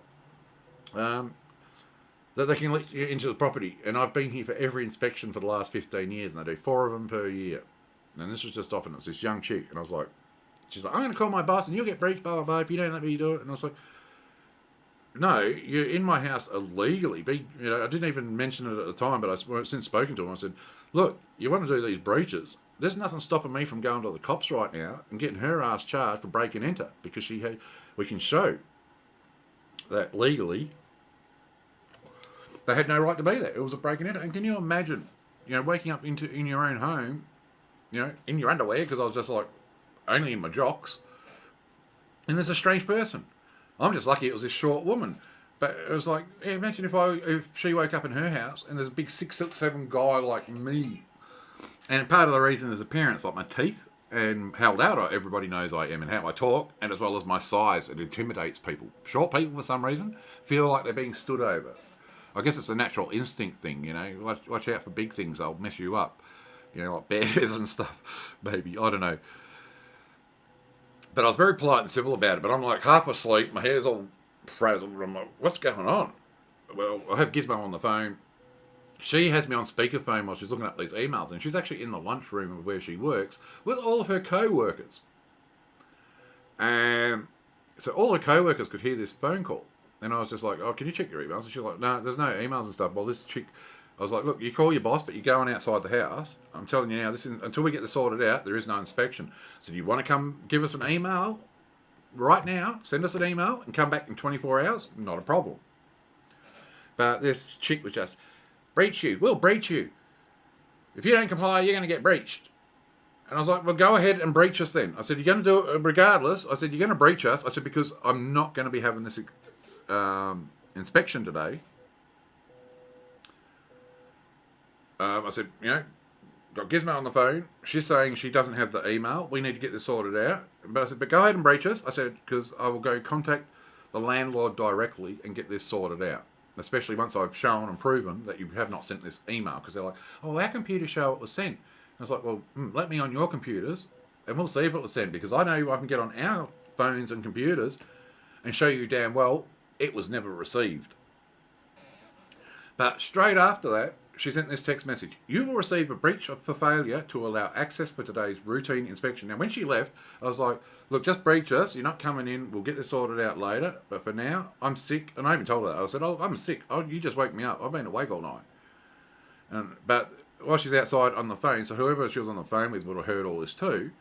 that they can let you into the property. And I've been here for every inspection for the last 15 years, and they do 4 of them per year. And this was just often, it was this young chick, and I was like, she's like, I'm going to call my boss, and you'll get breached, blah, blah, blah, if you don't let me do it. And I was like, no, you're in my house illegally. I didn't even mention it at the time, but I've since spoken to him. I said, look, you want to do these breaches. There's nothing stopping me from going to the cops right now and getting her ass charged for break and enter, because we can show that legally they had no right to be there. It was a break and enter. And can you imagine, waking up in your own home, in your underwear, because I was just like only in my jocks, and there's a strange person. I'm just lucky it was this short woman. But it was like, imagine if she woke up in her house and there's a big 6'7" guy like me. And part of the reason is appearance, like my teeth and how loud everybody knows I am and how I talk, and as well as my size, it intimidates people. Short people, for some reason, feel like they're being stood over. I guess it's a natural instinct thing, Watch out for big things, they'll mess you up. Like bears and stuff, maybe. I don't know. But I was very polite and civil about it. But I'm like half asleep, my hair's all frazzled. I'm like, what's going on? Well, I have Gizmo on the phone. She has me on speakerphone while she's looking up these emails. And she's actually in the lunchroom of where she works with all of her co-workers. And so all her co-workers could hear this phone call. And I was just like, oh, can you check your emails? And she's like, no, there's no emails and stuff. Well, this chick... I was like, look, you call your boss, but you're going outside the house. I'm telling you now, until we get this sorted out, there is no inspection. So you want to come give us an email right now, send us an email, and come back in 24 hours? Not a problem. But this chick was just, breach you, we'll breach you. If you don't comply, you're going to get breached. And I was like, well, go ahead and breach us then. I said, you're going to do it regardless. I said, you're going to breach us. I said, because I'm not going to be having this inspection today. I said, got Gizmo on the phone. She's saying she doesn't have the email. We need to get this sorted out. But I said, but go ahead and breach us. I said, because I will go contact the landlord directly and get this sorted out. Especially once I've shown and proven that you have not sent this email. Because they're like, oh, our computers show it was sent. And I was like, well, let me on your computers and we'll see if it was sent. Because I know I can get on our phones and computers and show you damn well it was never received. But straight after that, she sent this text message. You will receive a breach for failure to allow access for today's routine inspection. Now, when she left, I was like, look, just breach us. You're not coming in. We'll get this sorted out later. But for now, I'm sick. And I even told her that. I said, oh, I'm sick. Oh, you just wake me up. I've been awake all night. But while she's outside on the phone, so whoever she was on the phone with would have heard all this too.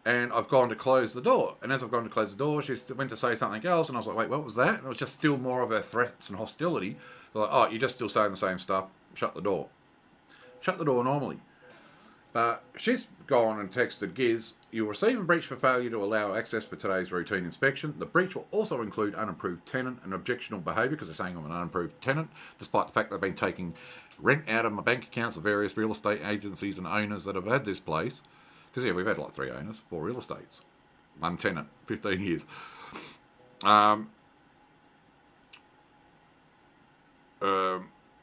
And I've gone to close the door. And as I've gone to close the door, she went to say something else. And I was like, wait, what was that? And it was just still more of her threats and hostility. So like, oh, you're just still saying the same stuff. Shut the door. Shut the door normally. But she's gone and texted Giz, you'll receive a breach for failure to allow access for today's routine inspection. The breach will also include unapproved tenant and objectionable behaviour, because they're saying I'm an unapproved tenant, despite the fact they've been taking rent out of my bank accounts of various real estate agencies and owners that have had this place. Because, yeah, we've had like 3 owners, 4 real estates. 1 tenant, 15 years.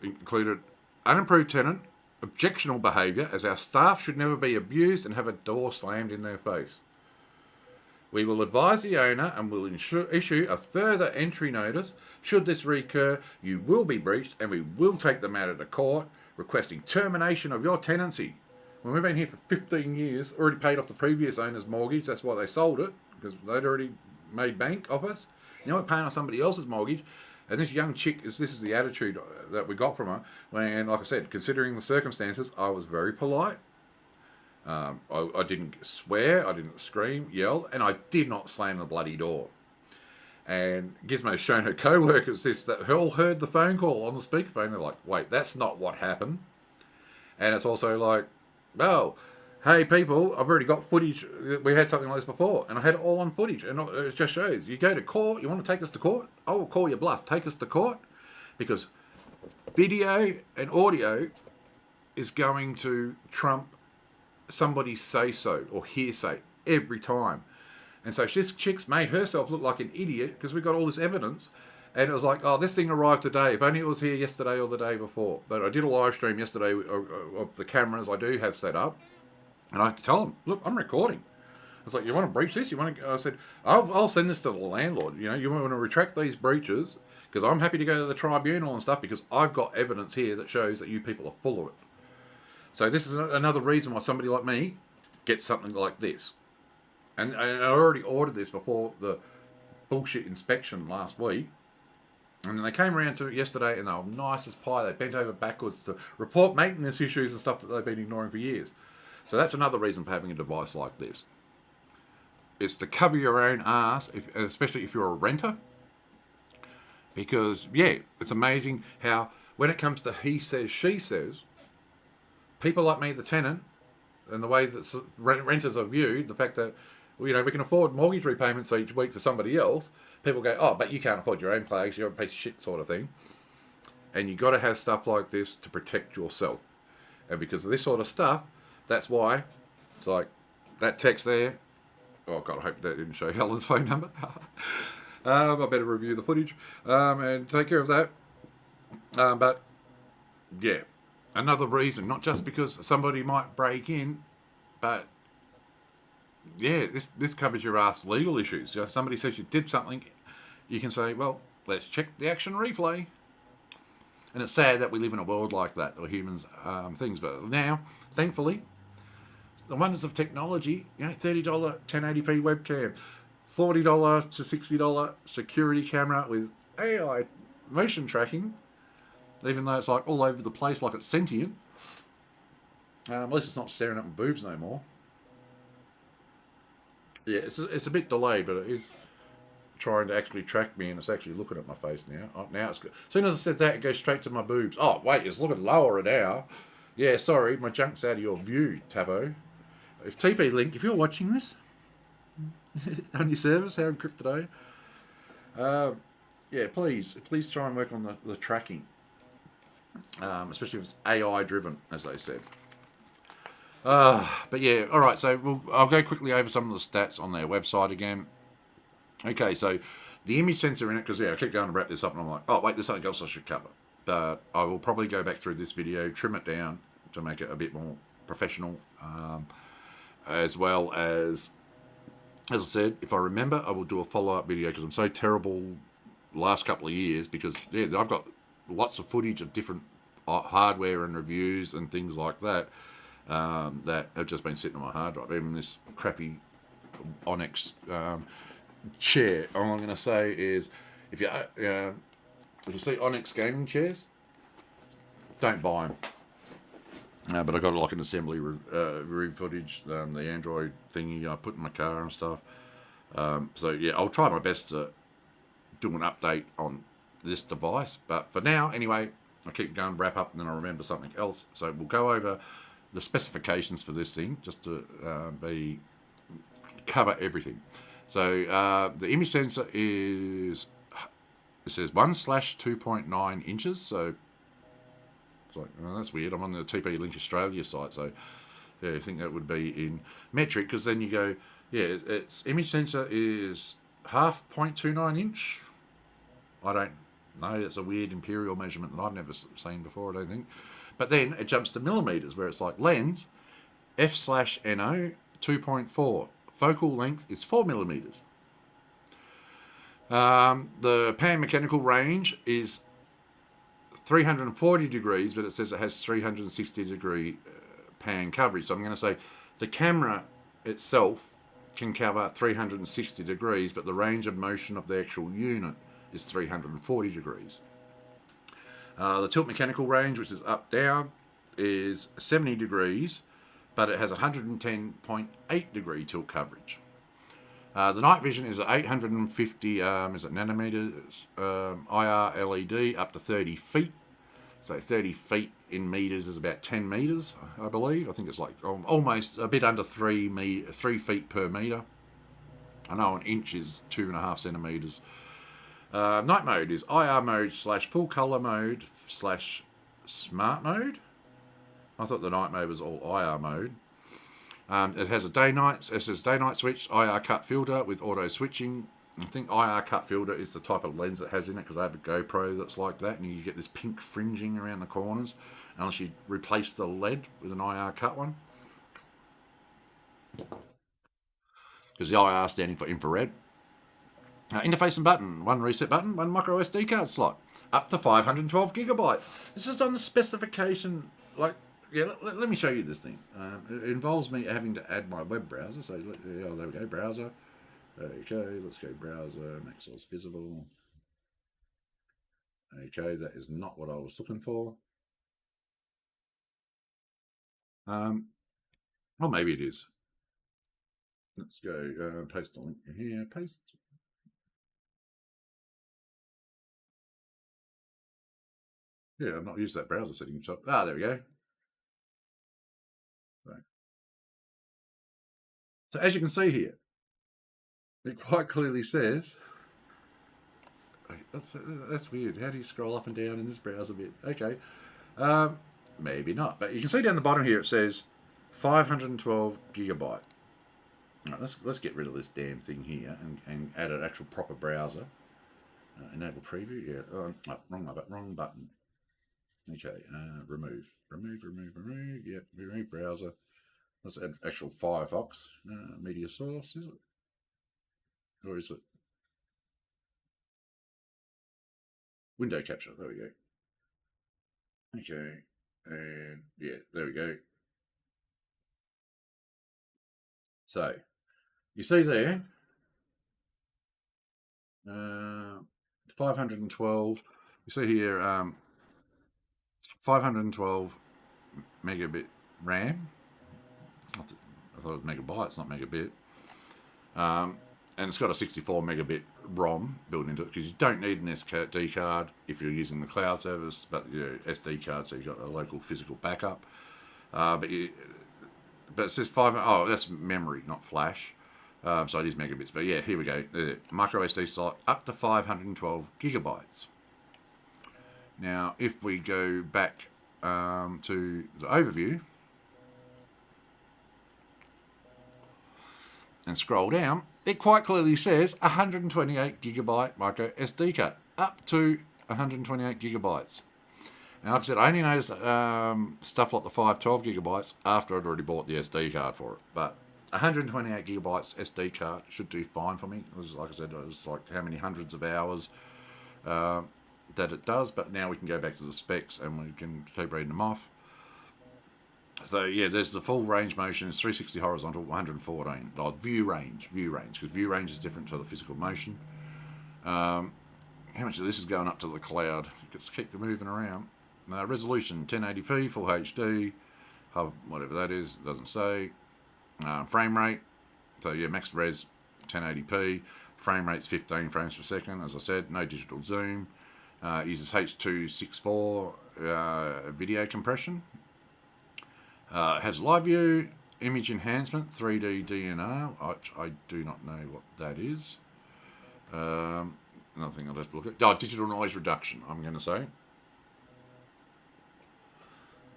Included unapproved tenant, objectionable behaviour, as our staff should never be abused and have a door slammed in their face. We will advise the owner and will issue a further entry notice. Should this recur, you will be breached and we will take the matter to court, requesting termination of your tenancy. When we've been here for 15 years, already paid off the previous owner's mortgage, that's why they sold it, because they'd already made bank off us. Now we're paying off somebody else's mortgage. And this young chick, this is the attitude that we got from her. And like I said, considering the circumstances, I was very polite. I didn't swear, I didn't scream, yell, and I did not slam the bloody door. And Gizmo's shown her co-workers this, that all heard the phone call on the speakerphone. They're like, wait, that's not what happened. And it's also like, well, hey people, I've already got footage. We had something like this before, and I had it all on footage, and it just shows. You go to court, you want to take us to court? I will call your bluff. Take us to court, because video and audio is going to trump somebody's say-so or hearsay every time. And so this chick's made herself look like an idiot because we got all this evidence. And it was like, oh, this thing arrived today. If only it was here yesterday or the day before. But I did a live stream yesterday of the cameras I do have set up. And I had to tell them, look, I'm recording. I was like, you want to breach this? I said, I'll send this to the landlord. You want to retract these breaches, because I'm happy to go to the tribunal and stuff because I've got evidence here that shows that you people are full of it. So this is another reason why somebody like me gets something like this. And I already ordered this before the bullshit inspection last week. And then they came around to it yesterday and they were nice as pie. They bent over backwards to report maintenance issues and stuff that they've been ignoring for years. So that's another reason for having a device like this. It's to cover your own ass, especially if you're a renter. Because, yeah, it's amazing how when it comes to he says, she says, people like me, the tenant, and the way that renters are viewed, the fact that, we can afford mortgage repayments each week for somebody else, people go, oh, but you can't afford your own place, you're a piece of shit sort of thing. And you got to have stuff like this to protect yourself. And because of this sort of stuff, that's why it's like that text there. Oh, God, I hope that didn't show Helen's phone number. I better review the footage and take care of that. But, yeah, another reason, not just because somebody might break in, but yeah, this covers your ass legal issues. Somebody says you did something, you can say, well, let's check the action replay. And it's sad that we live in a world like that, or humans, things. But now, thankfully, the wonders of technology, $30 1080p webcam, $40 to $60 security camera with AI motion tracking, even though it's like all over the place, like it's sentient. At least it's not staring at my boobs no more. Yeah, it's a bit delayed, but it is trying to actually track me, and it's actually looking at my face now. Oh, now it's good. As soon as I said that, it goes straight to my boobs. Oh, wait, it's looking lower now. Yeah, sorry, my junk's out of your view, Tapo. If TP Link, if you're watching this on your service, how encrypted are you? Yeah, please try and work on the tracking, especially if it's AI driven, as they said. But yeah, all right. So I'll go quickly over some of the stats on their website again. Okay, so the image sensor in it, because I keep going to wrap this up, and I'm like, oh wait, there's something else I should cover. But I will probably go back through this video, trim it down to make it a bit more professional, as well as I said, if I remember, I will do a follow-up video because I'm so terrible last couple of years. Because I've got lots of footage of different hardware and reviews and things like that. That have just been sitting on my hard drive. Even this crappy Onyx chair. All I'm going to say is, if you see Onyx gaming chairs, don't buy them. But I got like an assembly review footage, the Android thingy I put in my car and stuff. So yeah, I'll try my best to do an update on this device. But for now, anyway, I keep going wrap up, and then I remember something else. So we'll go over the specifications for this thing, just to cover everything. So the image sensor is, it says 1/2.9 inches. So it's like, oh, that's weird. I'm on the TP Link Australia site, so yeah, I think that would be in metric, because then you go, yeah, its image sensor is 0.29 inch. I don't know. It's a weird imperial measurement that I've never seen before, I don't think. But then it jumps to millimeters, where it's like lens f/NO 2.4. Focal length is 4 millimeters. The pan mechanical range is 340 degrees, but it says it has 360 degree pan coverage. So I'm going to say the camera itself can cover 360 degrees, but the range of motion of the actual unit is 340 degrees. The tilt mechanical range, which is up down, is 70 degrees, but it has 110.8 degree tilt coverage. The night vision is at 850 nanometers IR LED up to 30 feet. So 30 feet in meters is about 10 meters, I believe. I think it's like almost a bit under 3 feet per meter. I know an inch is 2.5 centimeters. Night mode is IR mode / full color mode / smart mode. I thought the night mode was all IR mode. It has a it says day night switch, IR cut filter with auto switching. I think IR cut filter is the type of lens it has in it, because I have a GoPro that's like that, and you get this pink fringing around the corners unless you replace the lead with an IR cut one. Because the IR standing for infrared. Interface and button, one reset button, one micro SD card slot, up to 512 gigabytes. This is on the specification. Like, yeah, let me show you this thing. It involves me having to add my web browser. So, there we go, browser. Okay, let's go browser, make source visible. Okay, that is not what I was looking for. Well, maybe it is. Let's go paste the link here. Paste. Yeah, I've not used that browser setting. So, there we go. Right. So as you can see here, it quite clearly says. Wait, that's weird. How do you scroll up and down in this browser bit? Okay, maybe not. But you can see down the bottom here it says 512 gigabyte. Right, let's get rid of this damn thing here and add an actual proper browser. Enable preview. Yeah. Oh, wrong button. Okay. Remove. Yep. Remove browser. Let's add actual Firefox. Media source, is it? Or is it window capture? There we go. Okay. And yeah, there we go. So you see there, 512. You see here, 512 megabit RAM. I thought it was megabytes, not megabit. And it's got a 64 megabit ROM built into it because you don't need an SD card if you're using the cloud service, but SD card, so you've got a local physical backup. But it says 5. Oh, that's memory, not flash. So it is megabits. But yeah, here we go. The micro SD slot up to 512 gigabytes. Now, if we go back to the overview and scroll down, it quite clearly says 128 gigabyte micro SD card, up to 128 gigabytes. Now, like I said, I only noticed stuff like the 512 gigabytes after I'd already bought the SD card for it. But 128 gigabytes SD card should do fine for me. It was, like I said, it was like how many hundreds of hours that it does. But now we can go back to the specs and we can keep reading them off. So yeah, there's the full range motion is 360 horizontal, 114. Like view range, because view range is different to the physical motion. How much of this is going up to the cloud? Just keep moving around. Resolution 1080p, full HD, whatever that is, doesn't say. Frame rate, so yeah, max res 1080p. Frame rate's 15 frames per second, as I said. No digital zoom. Uses H.264 video compression. Has live view, image enhancement, 3D DNR, which I do not know what that is. Another thing I'll have to look at. Digital noise reduction, I'm going to say.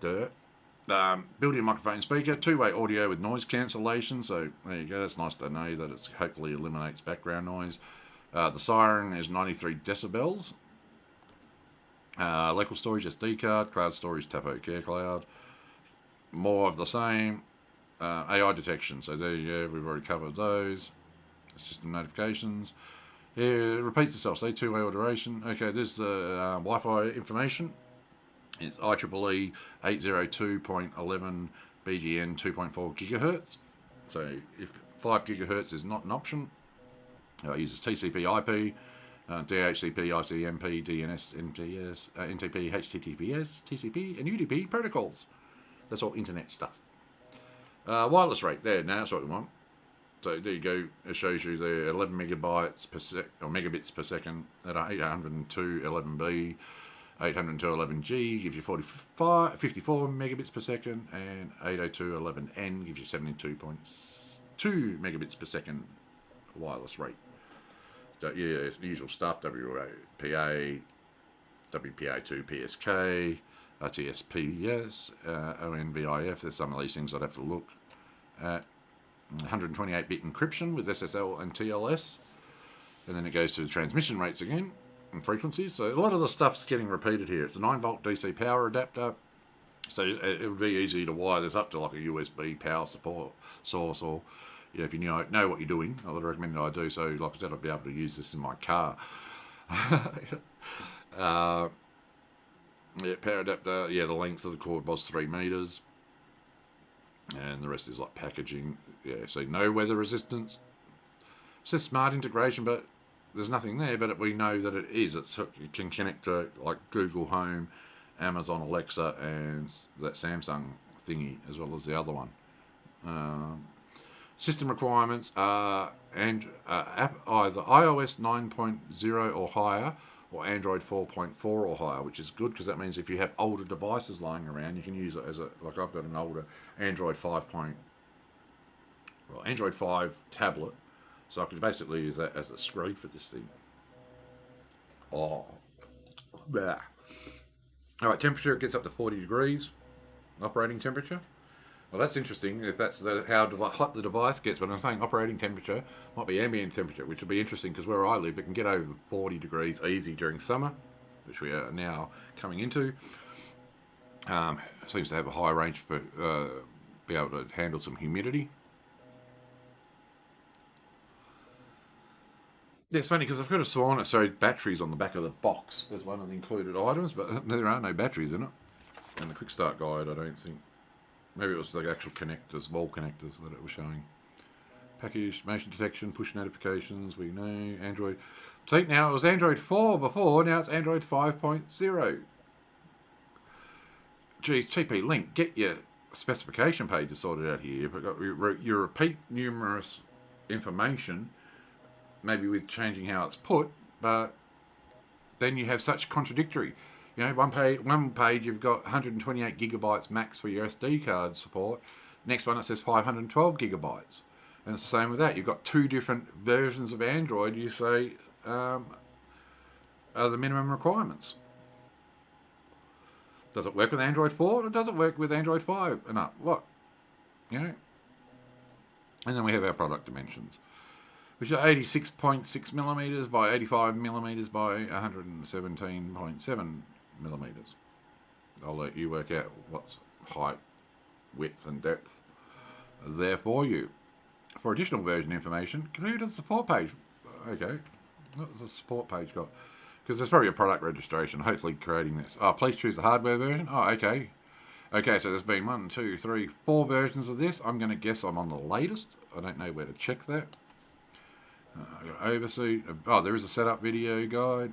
Built-in microphone speaker, two-way audio with noise cancellation. So there you go. That's nice to know that it hopefully eliminates background noise. The siren is 93 decibels. Local storage SD card, cloud storage Tapo Care Cloud. More of the same. AI detection. So there you go. We've already covered those. System notifications. Here it repeats itself. Say two-way alteration. Okay, there's the Wi-Fi information. It's IEEE 802.11 BGN 2.4 gigahertz. So if 5 gigahertz is not an option, it uses TCP/IP, DHCP, ICMP, DNS, NTS, NTP, HTTPS, TCP, and UDP protocols. That's all internet stuff. Wireless rate there. Now that's what we want. So there you go. It shows you the 11 megabytes per sec or megabits per second at 802.11b. 802.11g gives you 54 megabits per second, and 802.11n gives you 72.2 megabits per second wireless rate. So yeah, usual stuff: WPA, WPA2 PSK, TSPS, ONVIF. There's some of these things I'd have to look at. 128-bit encryption with SSL and TLS, and then it goes to the transmission rates again and frequencies. So a lot of the stuff's getting repeated here. It's a 9-volt DC power adapter, so it would be easy to wire this up to like a USB power support source, or if you know what you're doing, I would recommend that I do. So, like I said, I'd be able to use this in my car. Power adapter. Yeah, the length of the cord was 3 meters, and the rest is like packaging. Yeah, so no weather resistance. It says smart integration, but there's nothing there. But we know that it is. You can connect to like Google Home, Amazon Alexa, and that Samsung thingy, as well as the other one. System requirements are either iOS 9.0 or higher, or Android 4.4 or higher, which is good because that means if you have older devices lying around, you can use it as like I've got an older Android 5 tablet, so I could basically use that as a screen for this thing. Oh, blah. All right, temperature gets up to 40 degrees, operating temperature. Well, that's interesting if that's how hot the device gets, but I'm saying operating temperature might be ambient temperature, which would be interesting because where I live, it can get over 40 degrees easy during summer, which we are now coming into. Seems to have a high range for be able to handle some humidity. Yeah, it's funny because I've got a sworn batteries on the back of the box as one of the included items, but there are no batteries in it. And the quick start guide, I don't think. Maybe it was the actual connectors, wall connectors that it was showing. Package, motion detection, push notifications, we know. Android. See, now it was Android 4 before, now it's Android 5.0. Geez, TP-Link, get your specification pages sorted out here. You repeat numerous information, maybe with changing how it's put, but then you have such contradictory. One page you've got 128 gigabytes max for your SD card support. Next one it says 512 gigabytes. And it's the same with that. You've got 2 different versions of Android you say are the minimum requirements. Does it work with Android 4 or does it work with Android 5? No, what? And then we have our product dimensions, which are 86.6 millimeters by 85 millimeters by 117.7 millimeters. I'll let you work out what's height, width, and depth there for you. For additional version information, go to the support page. Okay, what does the support page got? Because there's probably a product registration, hopefully creating this. Oh, please choose the hardware version. Oh, okay. Okay, so there's been 1, 2, 3, 4 versions of this. I'm going to guess I'm on the latest. I don't know where to check that. Oversee. Oh, there is a setup video guide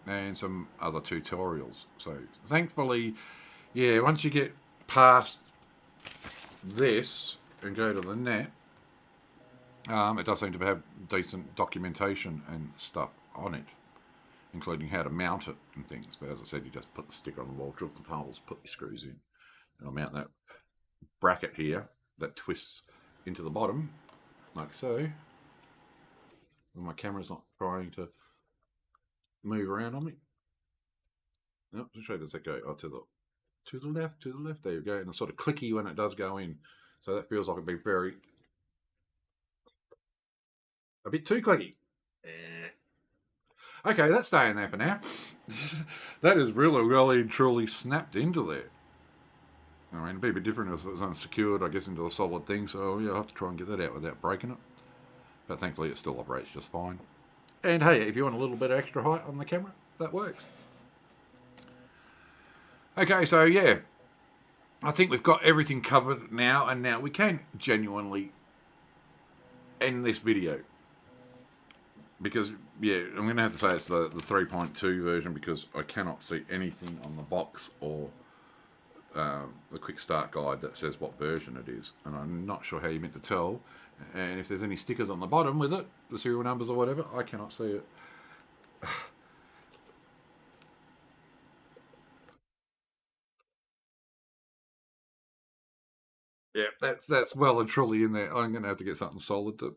and some other tutorials. So thankfully, yeah, once you get past this and go to the net, it does seem to have decent documentation and stuff on it, including how to mount it and things. But as I said, you just put the sticker on the wall, drill the holes, put your screws in, and I'll mount that bracket here that twists into the bottom, like so. My camera's not trying to move around on me. No, which way does that go? Oh, to the left, to the left. There you go. And it's sort of clicky when it does go in. So that feels like it'd be a bit too clicky. Okay, that's staying there for now. That is really truly snapped into there. I mean, it'd be a bit different if it was unsecured, I guess, into a solid thing. So yeah, I'll have to try and get that out without breaking it. But thankfully it still operates just fine. And hey, if you want a little bit of extra height on the camera, that works. Okay, so yeah, I think we've got everything covered now, and now we can genuinely end this video. Because, yeah, I'm going to have to say it's the 3.2 version because I cannot see anything on the box or the quick start guide that says what version it is. And I'm not sure how you're meant to tell. And if there's any stickers on the bottom with it, the serial numbers or whatever, I cannot see it. Yeah, that's well and truly in there. I'm going to have to get something solid to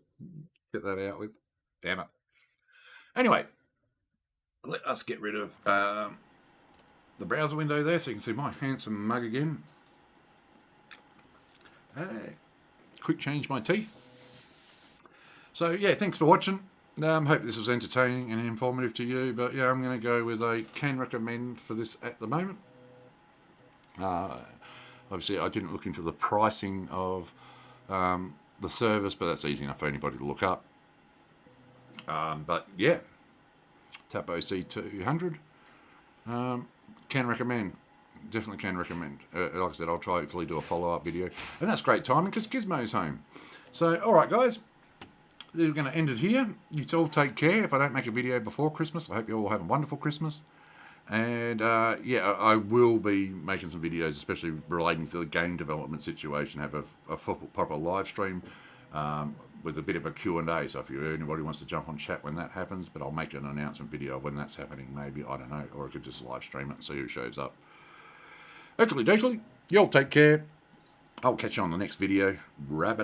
get that out with. Damn it. Anyway, let us get rid of the browser window there so you can see my handsome mug again. Hey, quick change my teeth. So yeah, thanks for watching. Hope this was entertaining and informative to you. But yeah, I'm going to go with a can recommend for this at the moment. Obviously, I didn't look into the pricing of the the service, but that's easy enough for anybody to look up. But yeah, Tapo C200. Can recommend. Definitely can recommend. Like I said, I'll try hopefully do a follow-up video. And that's great timing because Gizmo's home. So, alright guys, we're going to end it here. You all take care. If I don't make a video before Christmas, I hope you all have a wonderful Christmas. And yeah, I will be making some videos, especially relating to the game development situation. Have a proper live stream with a bit of a Q&A. So if anybody wants to jump on chat when that happens, but I'll make an announcement video of when that's happening. Maybe, I don't know, or I could just live stream it and see who shows up. Oakley dokley, you all take care. I'll catch you on the next video. Rabid.